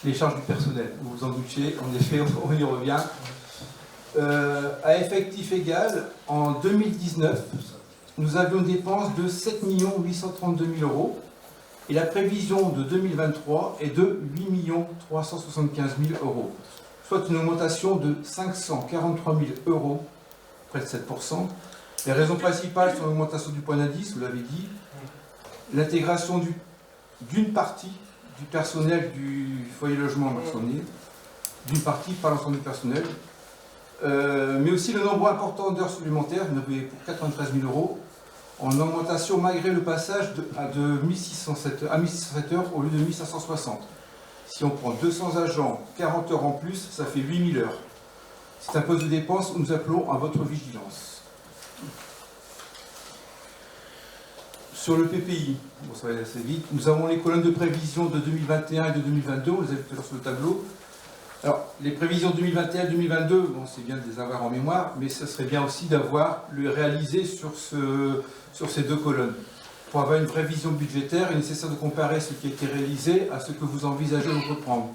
Les charges du personnel, vous vous en doutiez, en effet, on y revient. À effectif égal, en 2019, nous avions une dépense de 7 832 000 € et la prévision de 2023 est de 8 375 000 €, soit une augmentation de 543 000 €, près de 7%. Les raisons principales sont l'augmentation du point d'indice, vous l'avez dit, l'intégration d'une partie du personnel du foyer logement Marconnier, d'une partie par l'ensemble du personnel, mais aussi le nombre important d'heures supplémentaires, pour 93 000 €, en augmentation malgré le passage de 1607 heures au lieu de 1560. Si on prend 200 agents, 40 heures en plus, ça fait 8000 heures. C'est un poste de dépense où nous appelons à votre vigilance. Sur le PPI, bon, ça va aller assez vite, nous avons les colonnes de prévision de 2021 et de 2022, on les a vu tout à l'heure sur le tableau. Alors, les prévisions 2021 et 2022, bon, c'est bien de les avoir en mémoire, mais ce serait bien aussi d'avoir le réalisé sur ces deux colonnes. Pour avoir une vraie vision budgétaire, il est nécessaire de comparer ce qui a été réalisé à ce que vous envisagez de reprendre.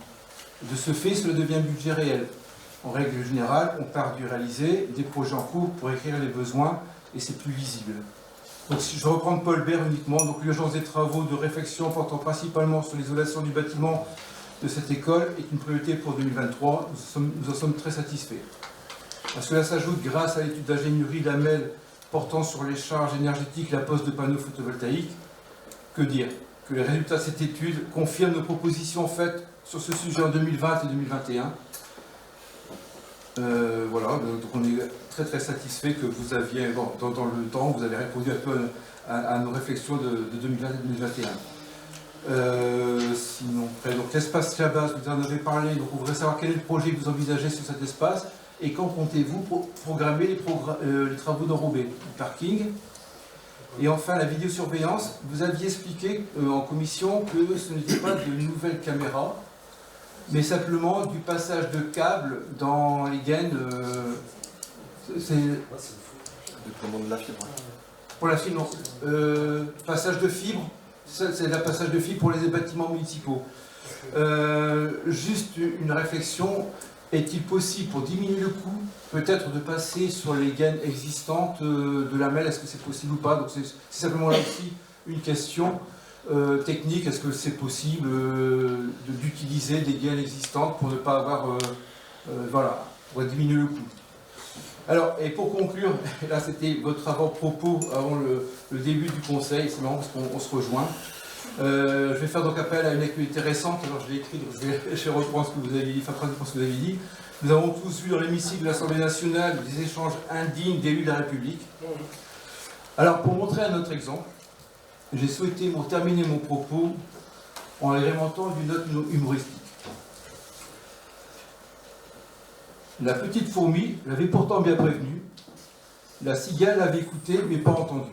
De ce fait, cela devient budget réel. En règle générale, on part du réalisé, des projets en cours pour écrire les besoins, et c'est plus visible. Donc, si je reprends Paul Bert uniquement, donc l'urgence des travaux de réfection portant principalement sur l'isolation du bâtiment de cette école est une priorité pour 2023. Nous en sommes très satisfaits. À cela s'ajoute, grâce à l'étude d'ingénierie Lamel portant sur les charges énergétiques, la pose de panneaux photovoltaïques, que dire? Que les résultats de cette étude confirment nos propositions faites sur ce sujet en 2020 et 2021. Voilà, donc on est très très satisfait que vous aviez, bon, dans le temps, vous avez répondu un peu à nos réflexions de 2020 et 2021. Sinon, donc l'espace Chabas, vous en avez parlé, donc on voudrait savoir quel est le projet que vous envisagez sur cet espace et quand comptez-vous programmer les travaux d'enrobé, du parking. Et enfin, la vidéosurveillance, vous aviez expliqué en commission que ce n'était pas de nouvelles caméras, mais simplement du passage de câbles dans les gaines. C'est déploiement de la fibre. Pour la fibre, non. Passage de fibre, c'est le passage de fibre pour les bâtiments municipaux. Juste une réflexion, est-il possible, pour diminuer le coût, peut-être de passer sur les gaines existantes de la MEL? Est-ce que c'est possible ou pas? Donc c'est simplement là aussi une question technique. Est-ce que c'est possible d'utiliser des gaines existantes pour ne pas avoir... voilà, pour diminuer le coût. Alors, et pour conclure, là c'était votre avant-propos avant le début du conseil, c'est marrant parce qu'on se rejoint. Je vais faire donc appel à une actualité récente, alors je l'ai écrit, donc je vais reprendre ce que vous avez dit, enfin pratiquement ce que vous avez dit. Nous avons tous vu dans l'hémicycle de l'Assemblée nationale des échanges indignes d'élus de la République. Alors, pour montrer un autre exemple, j'ai souhaité terminer mon propos en agrémentant d'une note humoristique. La petite fourmi l'avait pourtant bien prévenu, la cigale l'avait écouté mais pas entendu.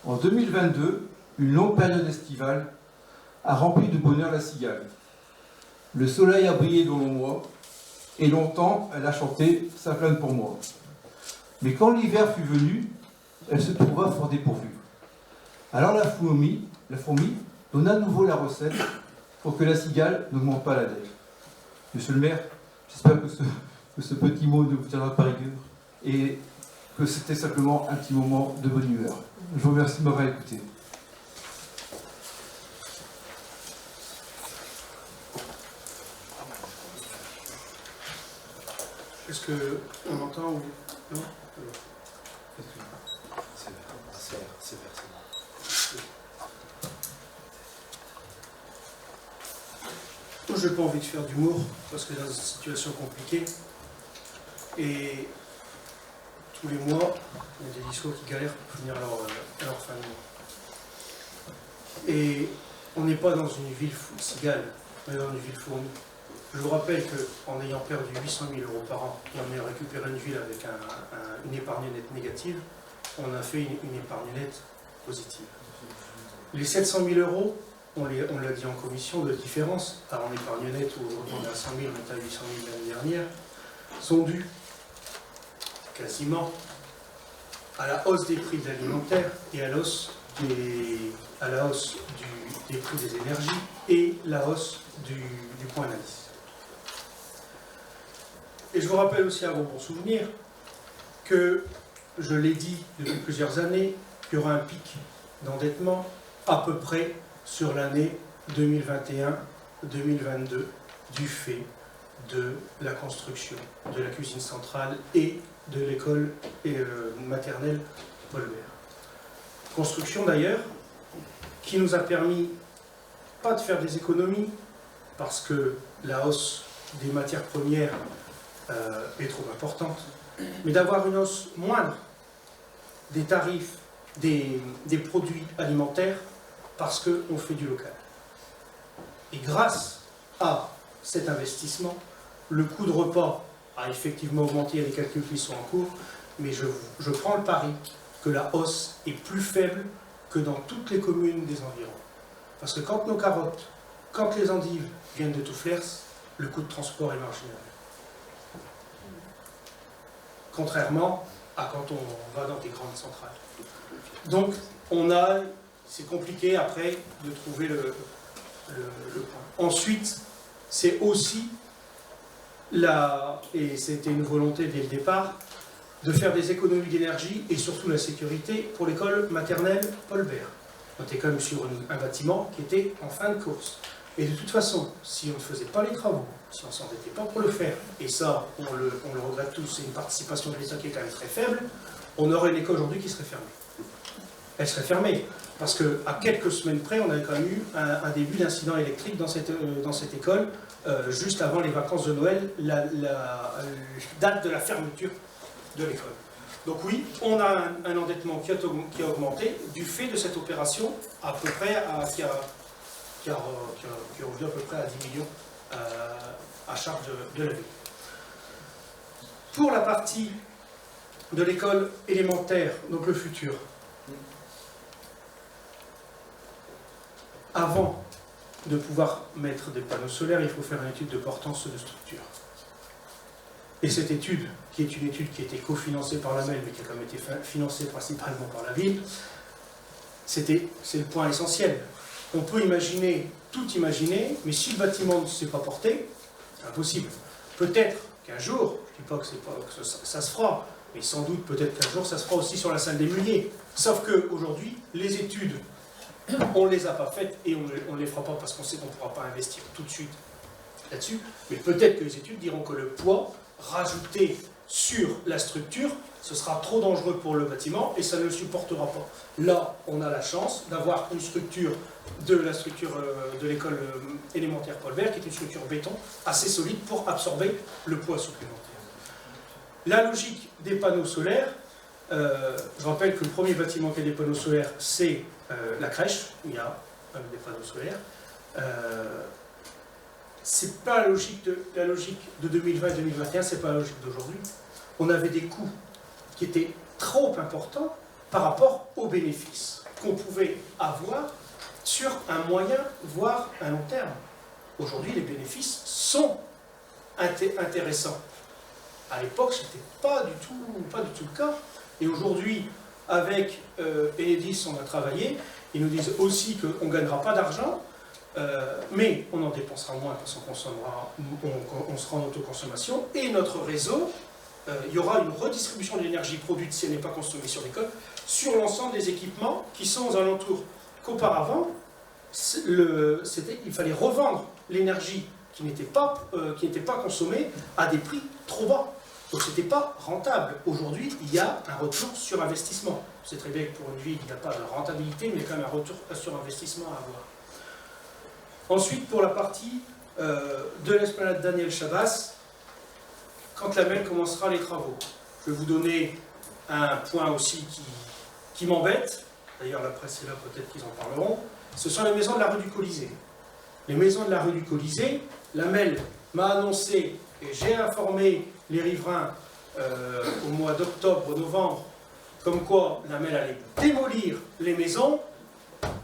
En 2022, une longue période estivale a rempli de bonheur la cigale. Le soleil a brillé dans l'ombre et longtemps elle a chanté sa plainte pour moi. Mais quand l'hiver fut venu, elle se trouva fort dépourvue. Alors la fourmi donna à nouveau la recette pour que la cigale n'augmente pas la dette. Monsieur le maire, j'espère que ce petit mot ne vous tiendra pas rigueur et que c'était simplement un petit moment de bonne humeur. Je vous remercie de m'avoir écouté. Est-ce qu'on m'entend ou non? C'est versé. Moi, je n'ai pas envie de faire d'humour parce que dans une situation compliquée. Et tous les mois, il y a des discours qui galèrent pour finir leur fin de mois. Et on n'est pas dans une ville cigale, on est dans une ville fournie. Je vous rappelle qu'en ayant perdu 800 000 € par an et en ayant récupéré une ville avec une épargne nette négative, on a fait une épargne nette positive. Les 700 000 €, on l'a dit en commission, de différence, en épargne nette où aujourd'hui on est à 100 000, on est à 800 000 l'année dernière, sont dus quasiment à la hausse des prix de l'alimentaire et à la hausse des prix des énergies et la hausse du point d'indice. Et je vous rappelle aussi à vos bons souvenirs que, je l'ai dit depuis plusieurs années, qu'il y aura un pic d'endettement à peu près sur l'année 2021-2022 du fait de la construction de la cuisine centrale et de l'école maternelle Paul Bert. Construction d'ailleurs qui nous a permis pas de faire des économies parce que la hausse des matières premières est trop importante, mais d'avoir une hausse moindre des tarifs des produits alimentaires parce qu'on fait du local. Et grâce à cet investissement, le coût de repas a effectivement augmenté, il y a des calculs qui sont en cours, mais je prends le pari que la hausse est plus faible que dans toutes les communes des environs. Parce que quand nos carottes, quand les endives viennent de Toufflers, le coût de transport est marginal. Contrairement à quand on va dans des grandes centrales. Donc, c'est compliqué après de trouver le point. Ensuite, c'est aussi, et c'était une volonté dès le départ, de faire des économies d'énergie et surtout la sécurité pour l'école maternelle Paul Bert. On était quand même sur un bâtiment qui était en fin de course. Et de toute façon, si on ne faisait pas les travaux, si on ne s'endettait pas pour le faire, et ça, on le regrette tous, c'est une participation de l'État qui est quand même très faible, on aurait une école aujourd'hui qui serait fermée. Elle serait fermée, parce qu'à quelques semaines près, on avait quand même eu un début d'incident électrique dans cette école, juste avant les vacances de Noël, la date de la fermeture de l'école. Donc oui, on a un endettement qui a augmenté du fait de cette opération, à peu près qui revient à peu près à 10 millions à charge de la ville. Pour la partie de l'école élémentaire, donc le futur, avant de pouvoir mettre des panneaux solaires, il faut faire une étude de portance de structure. Et cette étude, qui est une étude qui a été cofinancée par la MEL, mais qui a quand même été financée principalement par la ville, c'est le point essentiel. On peut tout imaginer, mais si le bâtiment ne s'est pas porté, c'est impossible. Peut-être qu'un jour, je ne dis pas que ça se fera, mais sans doute peut-être qu'un jour ça se fera aussi sur la salle des Meuniers. Sauf qu'aujourd'hui, les études, on ne les a pas faites et on ne les fera pas parce qu'on sait qu'on ne pourra pas investir tout de suite là-dessus. Mais peut-être que les études diront que le poids rajouté sur la structure, ce sera trop dangereux pour le bâtiment et ça ne le supportera pas. Là, on a la chance d'avoir une structure de l'école élémentaire Paul Bert, qui est une structure béton assez solide pour absorber le poids supplémentaire. La logique des panneaux solaires, je rappelle que le premier bâtiment qui a des panneaux solaires, c'est la crèche, où il y a des panneaux solaires. C'est pas la logique de 2020 et 2021, c'est pas la logique d'aujourd'hui. On avait des coûts qui étaient trop importants par rapport aux bénéfices qu'on pouvait avoir sur un moyen, voire un long terme. Aujourd'hui, les bénéfices sont intéressants. À l'époque, ce n'était pas du tout le cas. Et aujourd'hui, avec Enedis, on a travaillé. Ils nous disent aussi qu'on ne gagnera pas d'argent, mais on en dépensera moins parce qu'on sera en autoconsommation. Et notre réseau, il y aura une redistribution de l'énergie produite si elle n'est pas consommée sur l'école, sur l'ensemble des équipements qui sont aux alentours. Qu'auparavant, il fallait revendre l'énergie qui n'était pas consommée à des prix trop bas. Donc ce n'était pas rentable. Aujourd'hui, il y a un retour sur investissement. C'est très bien que pour une ville, il n'y a pas de rentabilité, mais il y a quand même un retour sur investissement à avoir. Ensuite, pour la partie de l'esplanade Daniel Chabas, quand la MEL commencera les travaux. Je vais vous donner un point aussi qui m'embête. D'ailleurs, la presse est là, peut-être qu'ils en parleront. Ce sont les maisons de la rue du Colisée. Les maisons de la rue du Colisée, la MEL m'a annoncé, et j'ai informé les riverains au mois d'octobre, novembre, comme quoi la MEL allait démolir les maisons.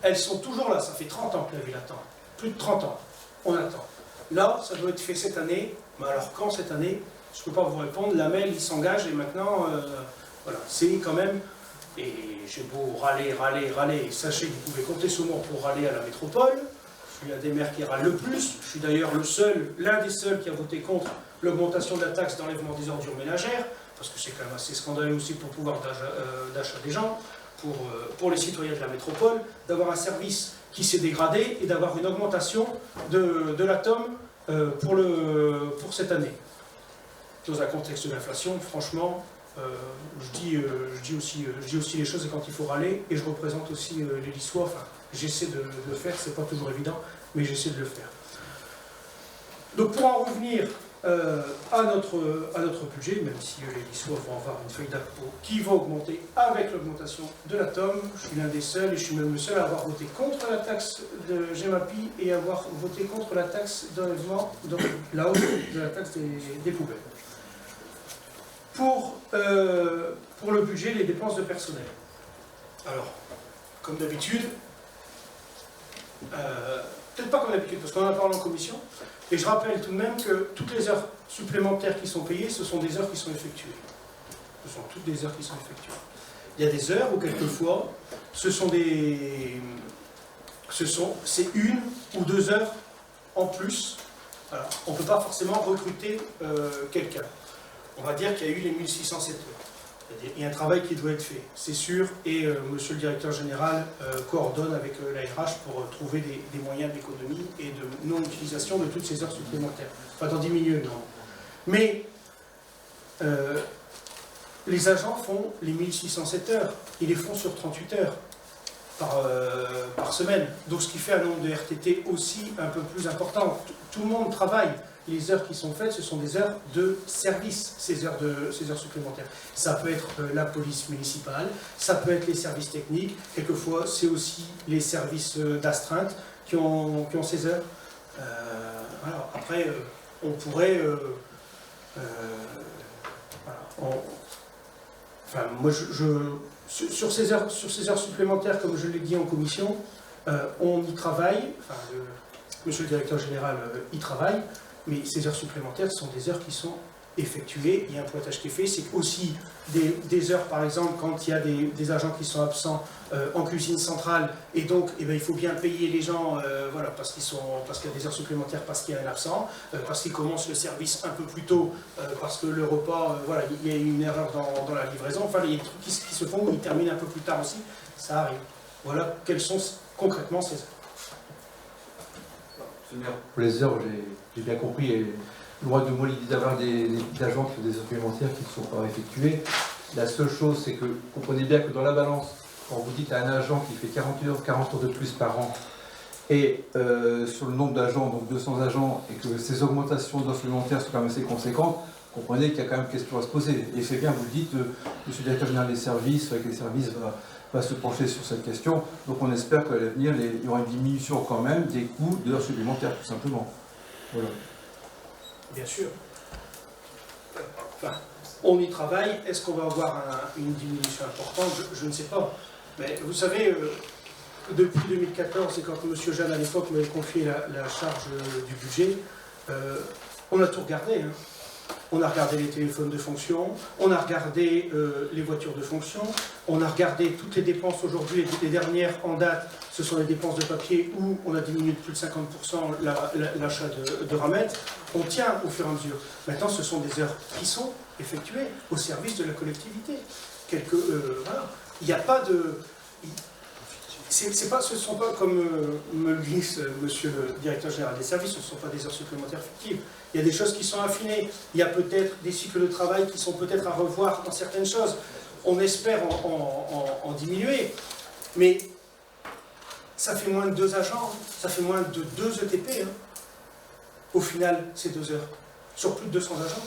Elles sont toujours là, ça fait 30 ans que la ville attend. Plus de 30 ans, on attend. Là, ça doit être fait cette année, mais alors quand cette année, je ne peux pas vous répondre, la MEL, il s'engage et maintenant, voilà, c'est quand même, et j'ai beau râler, sachez que vous pouvez compter sur moi pour râler à la métropole. Je suis un des maires qui râle le plus, je suis d'ailleurs l'un des seuls qui a voté contre l'augmentation de la taxe d'enlèvement des ordures ménagères, parce que c'est quand même assez scandaleux aussi pour le pouvoir d'achat des gens, pour les citoyens de la métropole, d'avoir un service qui s'est dégradé et d'avoir une augmentation de l'atome pour cette année. Dans un contexte d'inflation, franchement, je dis aussi les choses et quand il faut râler, et je représente aussi les Lissois, enfin, j'essaie de le faire, c'est pas toujours évident, mais j'essaie de le faire. Donc pour en revenir à notre budget, même si les Lissois vont avoir une feuille d'impôt qui va augmenter avec l'augmentation de l'atome, je suis l'un des seuls, et je suis même le seul à avoir voté contre la taxe de GEMAPI et avoir voté contre la taxe d'enlèvement, la hausse de la taxe des poubelles. Pour le budget, les dépenses de personnel. Alors, comme d'habitude, peut-être pas comme d'habitude, parce qu'on en a parlé en commission, et je rappelle tout de même que toutes les heures supplémentaires qui sont payées, ce sont des heures qui sont effectuées. Ce sont toutes des heures qui sont effectuées. Il y a des heures où, quelquefois, c'est 1 ou 2 heures en plus. Alors, on ne peut pas forcément recruter quelqu'un. On va dire qu'il y a eu les 1607 heures. Il y a un travail qui doit être fait, c'est sûr, et monsieur le directeur général coordonne avec la RH pour trouver des moyens d'économie et de non-utilisation de toutes ces heures supplémentaires. Enfin, d'en diminuer, non. Mais les agents font les 1607 heures, ils les font sur 38 heures par semaine. Donc ce qui fait un nombre de RTT aussi un peu plus important. Tout le monde travaille. Les heures qui sont faites, ce sont des heures de service, ces heures supplémentaires. Ça peut être la police municipale, ça peut être les services techniques, quelquefois c'est aussi les services d'astreinte qui ont ces heures. Voilà. Après, on pourrait... voilà, enfin, moi, sur ces heures supplémentaires, comme je l'ai dit en commission, on y travaille, enfin, monsieur le directeur général y travaille, mais ces heures supplémentaires sont des heures qui sont effectuées. Il y a un pointage qui est fait. C'est aussi des heures, par exemple, quand il y a des agents qui sont absents en cuisine centrale, et donc eh bien, il faut bien payer les gens voilà, parce qu'il y a des heures supplémentaires, parce qu'il y a un absent, parce qu'ils commencent le service un peu plus tôt, parce que le repas, voilà, il y a une erreur dans la livraison. Enfin, il y a des trucs qui se font où ils terminent un peu plus tard aussi. Ça arrive. Voilà quelles sont concrètement ces heures. Pour les heures, j'ai bien compris, et loin de moi l'idée d'avoir des agents qui ont des heures supplémentaires qui ne sont pas effectuées. La seule chose, c'est que, comprenez bien que dans la balance, quand vous dites à un agent qui fait 40 heures de plus par an, et sur le nombre d'agents, donc 200 agents, et que ces augmentations d'heures supplémentaires sont quand même assez conséquentes, comprenez qu'il y a quand même question à se poser. Et c'est bien, vous le dites, monsieur le directeur général des services, avec les services, va se pencher sur cette question. Donc on espère qu'à l'avenir, il y aura une diminution quand même des coûts d'heures supplémentaires, tout simplement. Voilà. Bien sûr. Enfin, on y travaille. Est-ce qu'on va avoir une diminution importante? Je ne sais pas. Mais vous savez, depuis 2014, et quand M. Jeanne, à l'époque, m'avait confié la charge du budget, on a tout regardé. Hein. on a regardé les téléphones de fonction, on a regardé les voitures de fonction, on a regardé toutes les dépenses aujourd'hui, les dernières en date, ce sont les dépenses de papier où on a diminué de plus de 50% l'achat de ramettes. On tient au fur et à mesure. Maintenant, ce sont des heures qui sont effectuées au service de la collectivité. Voilà. Il n'y a pas de... Ce ne sont pas, comme me le dit monsieur le directeur général des services, ce ne sont pas des heures supplémentaires fictives. Il y a des choses qui sont affinées. Il y a peut-être des cycles de travail qui sont peut-être à revoir dans certaines choses. On espère en diminuer. Mais ça fait moins de 2 agents, ça fait moins de 2 ETP. Hein. Au final, c'est 2 heures. Sur plus de 200 agents.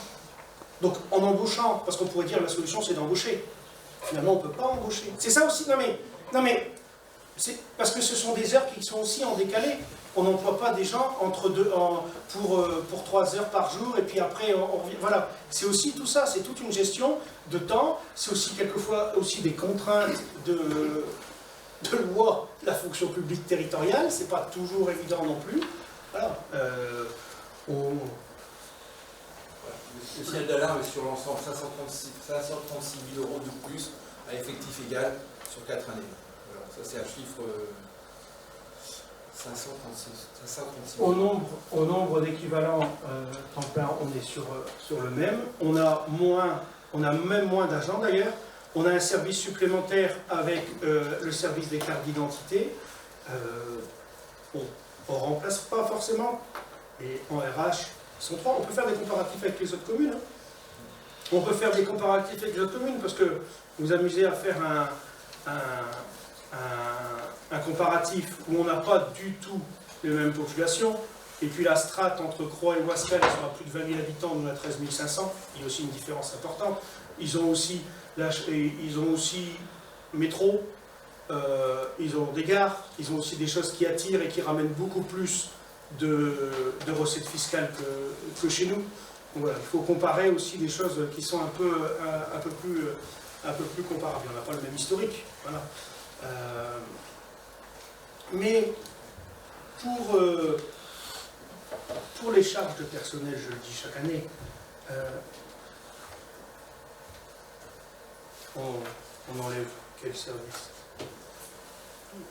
Donc en embauchant, parce qu'on pourrait dire la solution c'est d'embaucher. Finalement, on ne peut pas embaucher. C'est ça aussi. Non mais c'est parce que ce sont des heures qui sont aussi en décalé. On n'emploie pas des gens pour 3 heures par jour et puis après, voilà. C'est aussi tout ça, c'est toute une gestion de temps. C'est aussi quelquefois aussi des contraintes de loi de la fonction publique territoriale. C'est pas toujours évident non plus. Voilà. Le signal d'alarme est sur l'ensemble 536 000 € de plus à effectif égal sur 4 années. Voilà, ça c'est un chiffre 536 000. Au nombre d'équivalents temps plein, on est sur le même. On a même moins d'agents d'ailleurs. On a un service supplémentaire avec le service des cartes d'identité. On ne remplace pas forcément, mais en RH, ils sont 3. On peut faire des comparatifs avec les autres communes. Hein. On peut faire des comparatifs avec les autres communes parce que vous vous amusez à faire un comparatif où on n'a pas du tout les mêmes populations. Et puis la strate entre Croix et Wascal, ils sont à plus de 20 000 habitants, nous à 13 500. Il y a aussi une différence importante. Ils ont aussi métro, ils ont des gares, ils ont aussi des choses qui attirent et qui ramènent beaucoup plus de recettes fiscales que chez nous. Donc voilà, il faut comparer aussi des choses qui sont un peu plus comparables. On n'a pas le même historique. Voilà. Mais pour les charges de personnel, je le dis chaque année, on enlève quel service?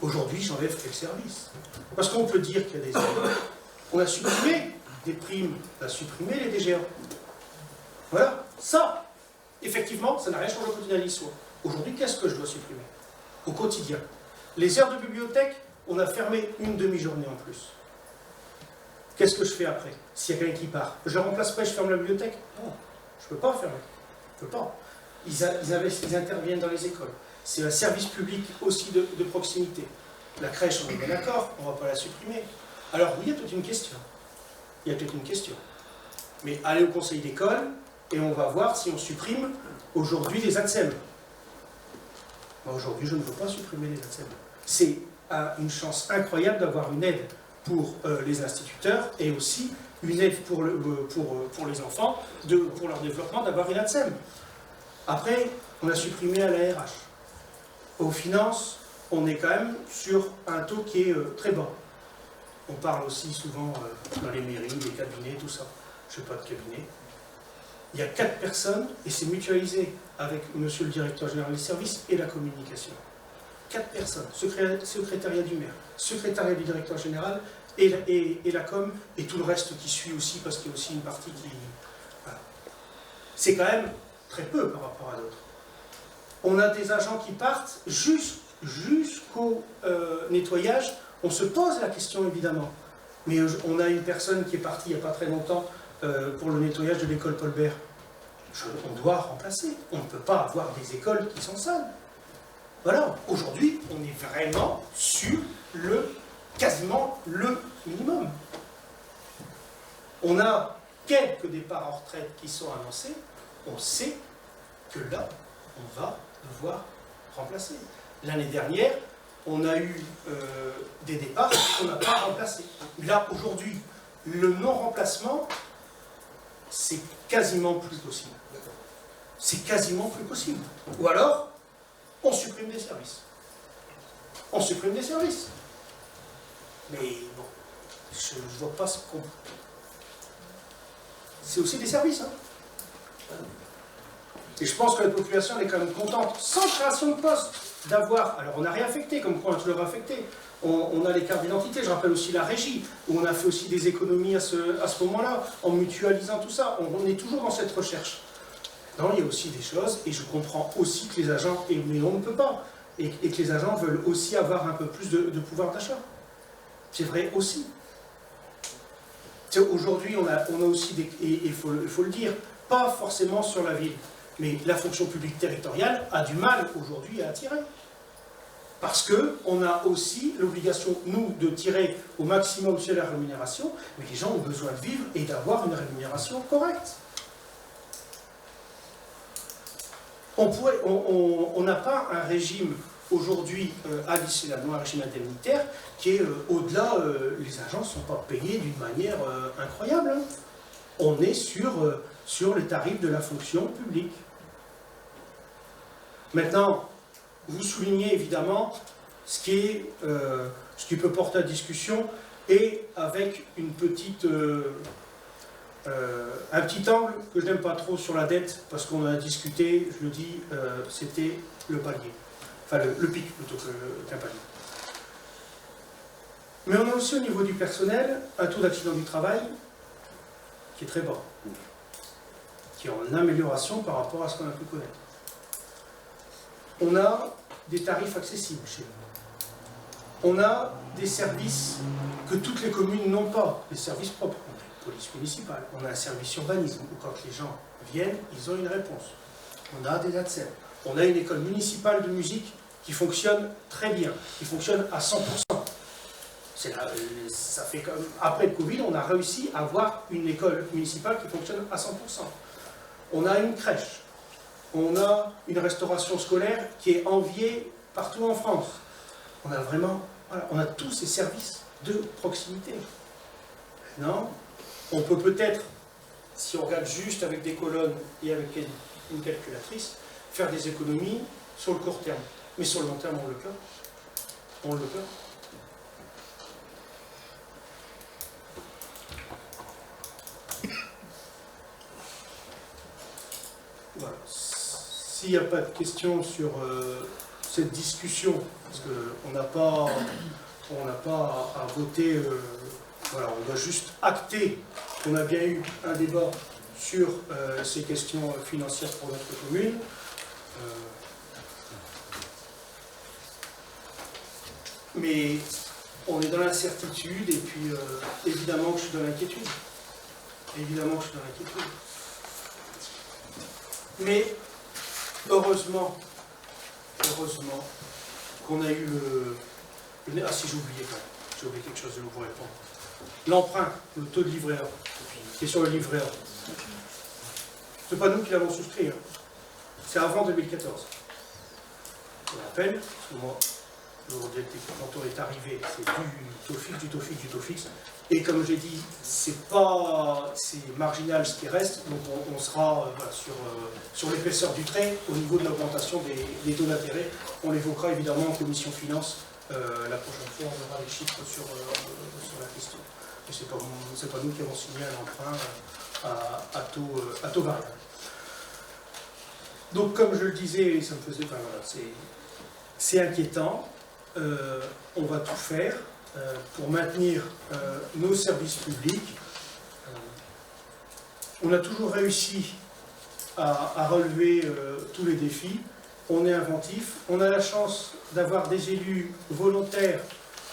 Aujourd'hui, j'enlève quel service? Parce qu'on peut dire qu'il y a des erreurs. On a supprimé des primes, on a supprimé les DGA. Voilà, ça, effectivement, ça n'a rien changé au quotidien niçois. Aujourd'hui, qu'est-ce que je dois supprimer? Au quotidien. Les heures de bibliothèque, on a fermé une demi-journée en plus. Qu'est-ce que je fais après? S'il y a quelqu'un qui part, je ne remplace pas et je ferme la bibliothèque? Non, je ne peux pas fermer. Je ne peux pas. Ils interviennent dans les écoles. C'est un service public aussi de proximité. La crèche, on est bien d'accord, on ne va pas la supprimer. Alors oui, il y a toute une question. Il y a toute une question. Mais allez au conseil d'école et on va voir si on supprime aujourd'hui les ATSEM. Moi, aujourd'hui, je ne veux pas supprimer les ATSEM. C'est une chance incroyable d'avoir une aide pour les instituteurs et aussi une aide pour les enfants, pour leur développement, d'avoir une ATSEM. Après, on a supprimé à la RH. Aux finances, on est quand même sur un taux qui est très bas. On parle aussi souvent dans les mairies, les cabinets, tout ça. Je n'ai pas de cabinet. Il y a 4 personnes et c'est mutualisé avec monsieur le directeur général des services et la communication. 4 personnes, secrétariat du maire, secrétariat du directeur général et la com et tout le reste qui suit aussi parce qu'il y a aussi une partie qui... Voilà. C'est quand même très peu par rapport à d'autres. On a des agents qui partent jusqu'au nettoyage. On se pose la question évidemment. Mais on a une personne qui est partie il n'y a pas très longtemps pour le nettoyage de l'école Paul Bert. On doit remplacer. On ne peut pas avoir des écoles qui sont sales. Voilà. Aujourd'hui, on est vraiment sur quasiment le minimum. On a quelques départs en retraite qui sont annoncés. On sait que là, on va devoir remplacer. L'année dernière, on a eu des départs qu'on n'a pas remplacés. Là, aujourd'hui, le non-remplacement, c'est quasiment plus possible. C'est quasiment plus possible. Ou alors, on supprime des services. On supprime des services. Mais bon, je ne vois pas ce qu'on... C'est aussi des services, hein. Et je pense que la population est quand même contente, sans création de poste, d'avoir... Alors on n'a rien affecté, comme quoi on a toujours affecté. On a les cartes d'identité, je rappelle aussi la régie, où on a fait aussi des économies à ce moment-là, en mutualisant tout ça. On est toujours dans cette recherche. Non, il y a aussi des choses, et je comprends aussi que les agents, mais on ne peut pas, et que les agents veulent aussi avoir un peu plus de pouvoir d'achat. C'est vrai aussi. Aujourd'hui, on a aussi des... Et il faut le dire, pas forcément sur la ville, mais la fonction publique territoriale a du mal aujourd'hui à attirer. Parce qu'on a aussi l'obligation, nous, de tirer au maximum sur la rémunération, mais les gens ont besoin de vivre et d'avoir une rémunération correcte. On n'a pas un régime aujourd'hui à l'issue de la loi, un régime indemnitaire qui est au-delà, les agents ne sont pas payés d'une manière incroyable. Hein. On est sur les tarifs de la fonction publique. Maintenant, vous soulignez évidemment ce qui peut porter à discussion et avec une petite, un petit angle que je n'aime pas trop sur la dette parce qu'on en a discuté, je le dis, c'était le palier. Enfin, le pic plutôt qu'un palier. Mais on a aussi au niveau du personnel un taux d'accident du travail qui est très bas, qui est en amélioration par rapport à ce qu'on a pu connaître. On a des tarifs accessibles chez nous. On a des services que toutes les communes n'ont pas, des services propres. On a une police municipale, on a un service urbanisme où quand les gens viennent, ils ont une réponse. On a des ATSEM. On a une école municipale de musique qui fonctionne très bien, qui fonctionne à 100%. Ça fait comme après le Covid, on a réussi à avoir une école municipale qui fonctionne à 100%. On a une crèche. On a une restauration scolaire qui est enviée partout en France. On a vraiment, voilà, on a tous ces services de proximité. Maintenant, on peut peut-être, si on regarde juste avec des colonnes et avec une calculatrice, faire des économies sur le court terme. Mais sur le long terme, on le peut. On le peut. Voilà. S'il n'y a pas de questions sur cette discussion, parce qu'on n'a pas à voter, voilà, on doit juste acter qu'on a bien eu un débat sur ces questions financières pour notre commune. Mais on est dans l'incertitude et puis évidemment que je suis dans l'inquiétude. Évidemment que je suis dans l'inquiétude. Mais heureusement qu'on a eu ah si, j'ai oublié quand même. J'ai oublié quelque chose de vous répondre. L'emprunt, le taux de livret A, qui est sur le livret A. C'est pas nous qui l'avons souscrit. Hein. C'est avant 2014. Je rappelle, parce que moi, quand on est arrivé, c'est du taux fixe. Et comme j'ai dit, c'est marginal ce qui reste, donc on sera voilà, sur l'épaisseur du trait au niveau de l'augmentation des taux d'intérêt. On l'évoquera évidemment en commission finance la prochaine fois, on aura les chiffres sur la question. Et c'est pas nous qui avons signé un emprunt à taux variable. Donc comme je le disais, ça me faisait, enfin, voilà, c'est inquiétant. On va tout faire pour maintenir nos services publics. On a toujours réussi à relever tous les défis. On est inventif. On a la chance d'avoir des élus volontaires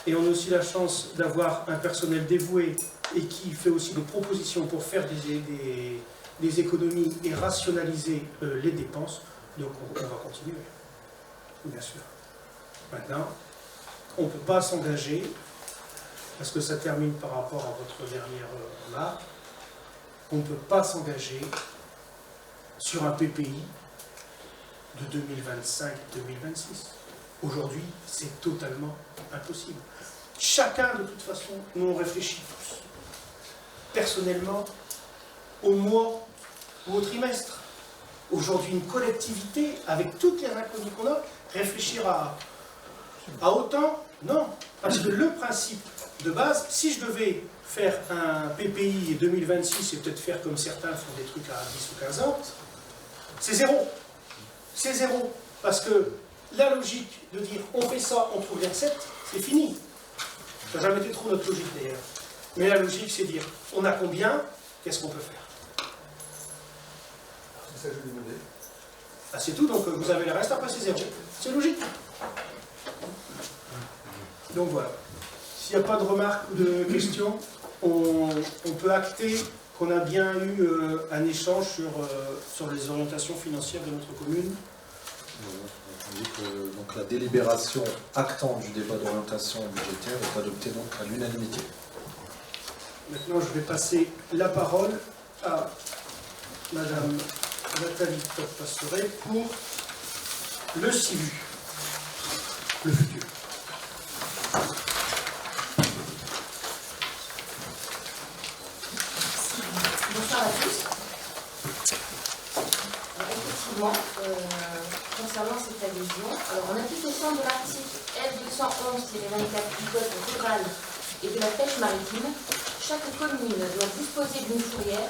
et on a aussi la chance d'avoir un personnel dévoué et qui fait aussi des propositions pour faire des économies et rationaliser les dépenses. Donc on va continuer, bien sûr. Maintenant, on ne peut pas s'engager, parce que ça termine par rapport à votre dernière remarque, on ne peut pas s'engager sur un PPI de 2025-2026. Aujourd'hui, c'est totalement impossible. Chacun, de toute façon, nous on réfléchit tous, personnellement, au mois ou au trimestre. Aujourd'hui, une collectivité, avec toutes les inconnues qu'on a, réfléchir à autant, non. Parce que le principe de base. Si je devais faire un PPI 2026 et peut-être faire comme certains font des trucs à 10 ou 15 ans, c'est zéro. C'est zéro. Parce que la logique de dire on fait ça, on trouve les recettes, c'est fini. Ça n'a jamais été trop notre logique d'ailleurs. Mais la logique, c'est dire on a combien, qu'est-ce qu'on peut faire? C'est ça que je lui demandais. Ah, c'est tout, donc vous avez le reste, après c'est zéro. C'est logique. Donc voilà. S'il n'y a pas de remarques ou de questions, on peut acter qu'on a bien eu un échange sur les orientations financières de notre commune. On dit que donc, la délibération actant du débat d'orientation budgétaire est adoptée donc à l'unanimité. Maintenant, je vais passer la parole à Madame Nathalie Top-Pastoret pour le CIVU, le futur. Bonsoir à tous. Effectivement, concernant cette adhésion, alors en application de l'article L211-24 du Code rural et de la pêche maritime, chaque commune doit disposer d'une fourrière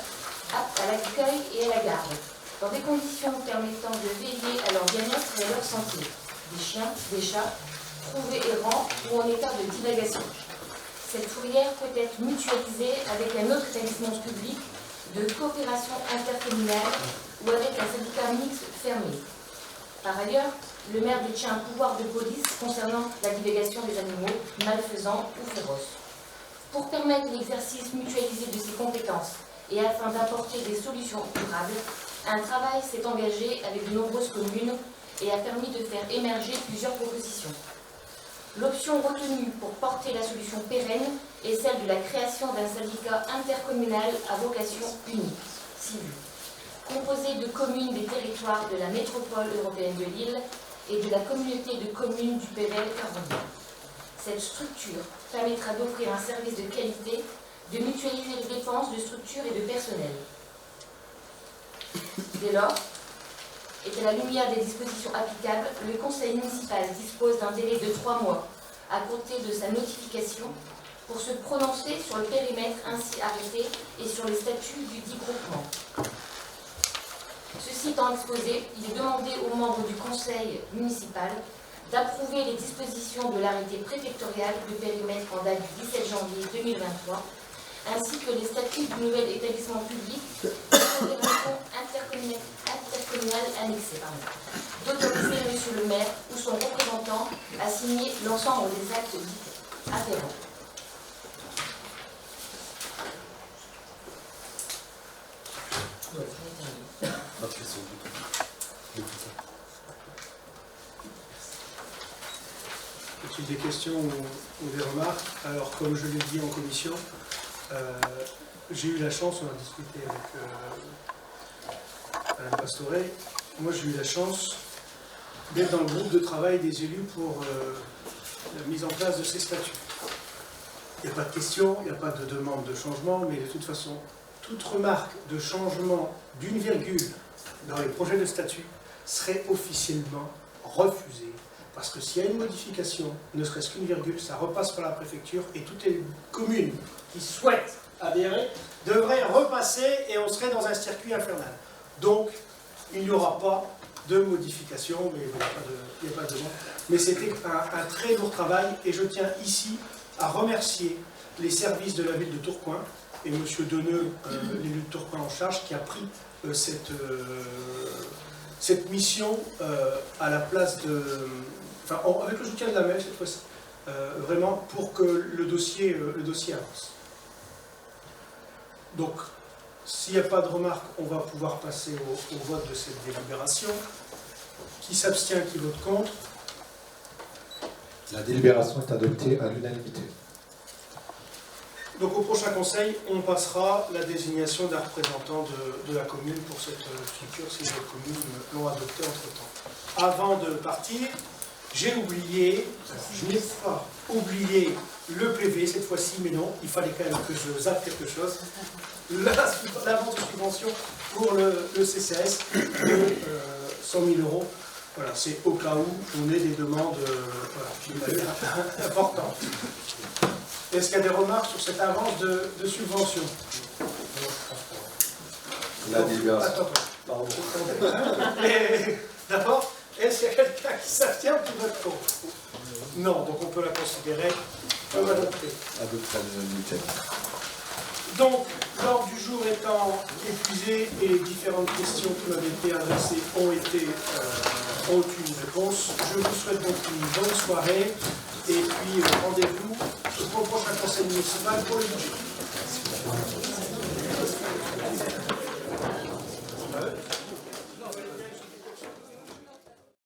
apte à l'accueil et à la garde, dans des conditions permettant de veiller à leur bien-être et à leur santé, des chiens, des chats, trouvés errants ou en état de divagation. Cette fourrière peut être mutualisée avec un autre établissement public de coopération intercommunale ou avec un syndicat mixte fermé. Par ailleurs, le maire détient un pouvoir de police concernant la divagation des animaux malfaisants ou féroces. Pour permettre l'exercice mutualisé de ses compétences et afin d'apporter des solutions durables, un travail s'est engagé avec de nombreuses communes et a permis de faire émerger plusieurs propositions. L'option retenue pour porter la solution pérenne est celle de la création d'un syndicat intercommunal à vocation unique, CIVU, composé de communes des territoires de la métropole européenne de Lille et de la communauté de communes du Pével Caronne. Cette structure permettra d'offrir un service de qualité, de mutualiser les dépenses de structure et de personnel. Dès lors, et à la lumière des dispositions applicables, le conseil municipal dispose d'un délai de 3 mois à compter de sa notification pour se prononcer sur le périmètre ainsi arrêté et sur les statuts du dit groupement. Ceci étant exposé, il est demandé aux membres du conseil municipal d'approuver les dispositions de l'arrêté préfectorial de périmètre en date du 17 janvier 2023, ainsi que les statuts du nouvel établissement public de coopération intercommunale annexé, d'autoriser M. le maire ou son représentant à signer l'ensemble des actes dits afférents. As-tu des questions ou des remarques? Alors, comme je l'ai dit en commission, j'ai eu la chance, on a discuté avec Mme Pastoret, moi j'ai eu la chance d'être dans le groupe de travail des élus pour la mise en place de ces statuts. Il n'y a pas de question, il n'y a pas de demande de changement, mais de toute façon, toute remarque de changement d'une virgule dans les projets de statut serait officiellement refusée. Parce que s'il y a une modification, ne serait-ce qu'une virgule, ça repasse par la préfecture et toutes les communes qui souhaitent adhérer devraient repasser et on serait dans un circuit infernal. Donc, il n'y aura pas de modification, mais il n'y a pas de demande. Mais c'était un très lourd travail et je tiens ici à remercier les services de la ville de Tourcoing et M. Deneux, l'élu de Tourcoing en charge, qui a pris cette mission à la place de... Enfin, avec le soutien de la MEF cette fois-ci, vraiment pour que le dossier avance. Donc, s'il n'y a pas de remarques, on va pouvoir passer au vote de cette délibération. Qui s'abstient, qui vote contre? La délibération est adoptée à l'unanimité. Donc au prochain conseil, on passera la désignation d'un représentant de la commune pour cette structure, si les communes l'ont adopté entre-temps. Avant de partir, j'ai oublié, je n'ai pas oublié le PV cette fois-ci, mais non, il fallait quand même que je zappe quelque chose. La vente de subvention pour le CCAS de 100 000 €. Voilà, c'est au cas où on ait des demandes importantes. Est-ce qu'il y a des remarques sur cette avance de subvention? La délibération. Attends. Pardon. Mais d'abord, est-ce qu'il y a quelqu'un qui s'abstient ou qui vote contre? Non, donc on peut la considérer comme adoptée. Adopté à l'unanimité. Donc, l'ordre du jour étant épuisé et les différentes questions qui m'avaient été adressées ont eu une réponse, je vous souhaite donc une bonne soirée et puis rendez-vous au prochain conseil municipal pour le budget.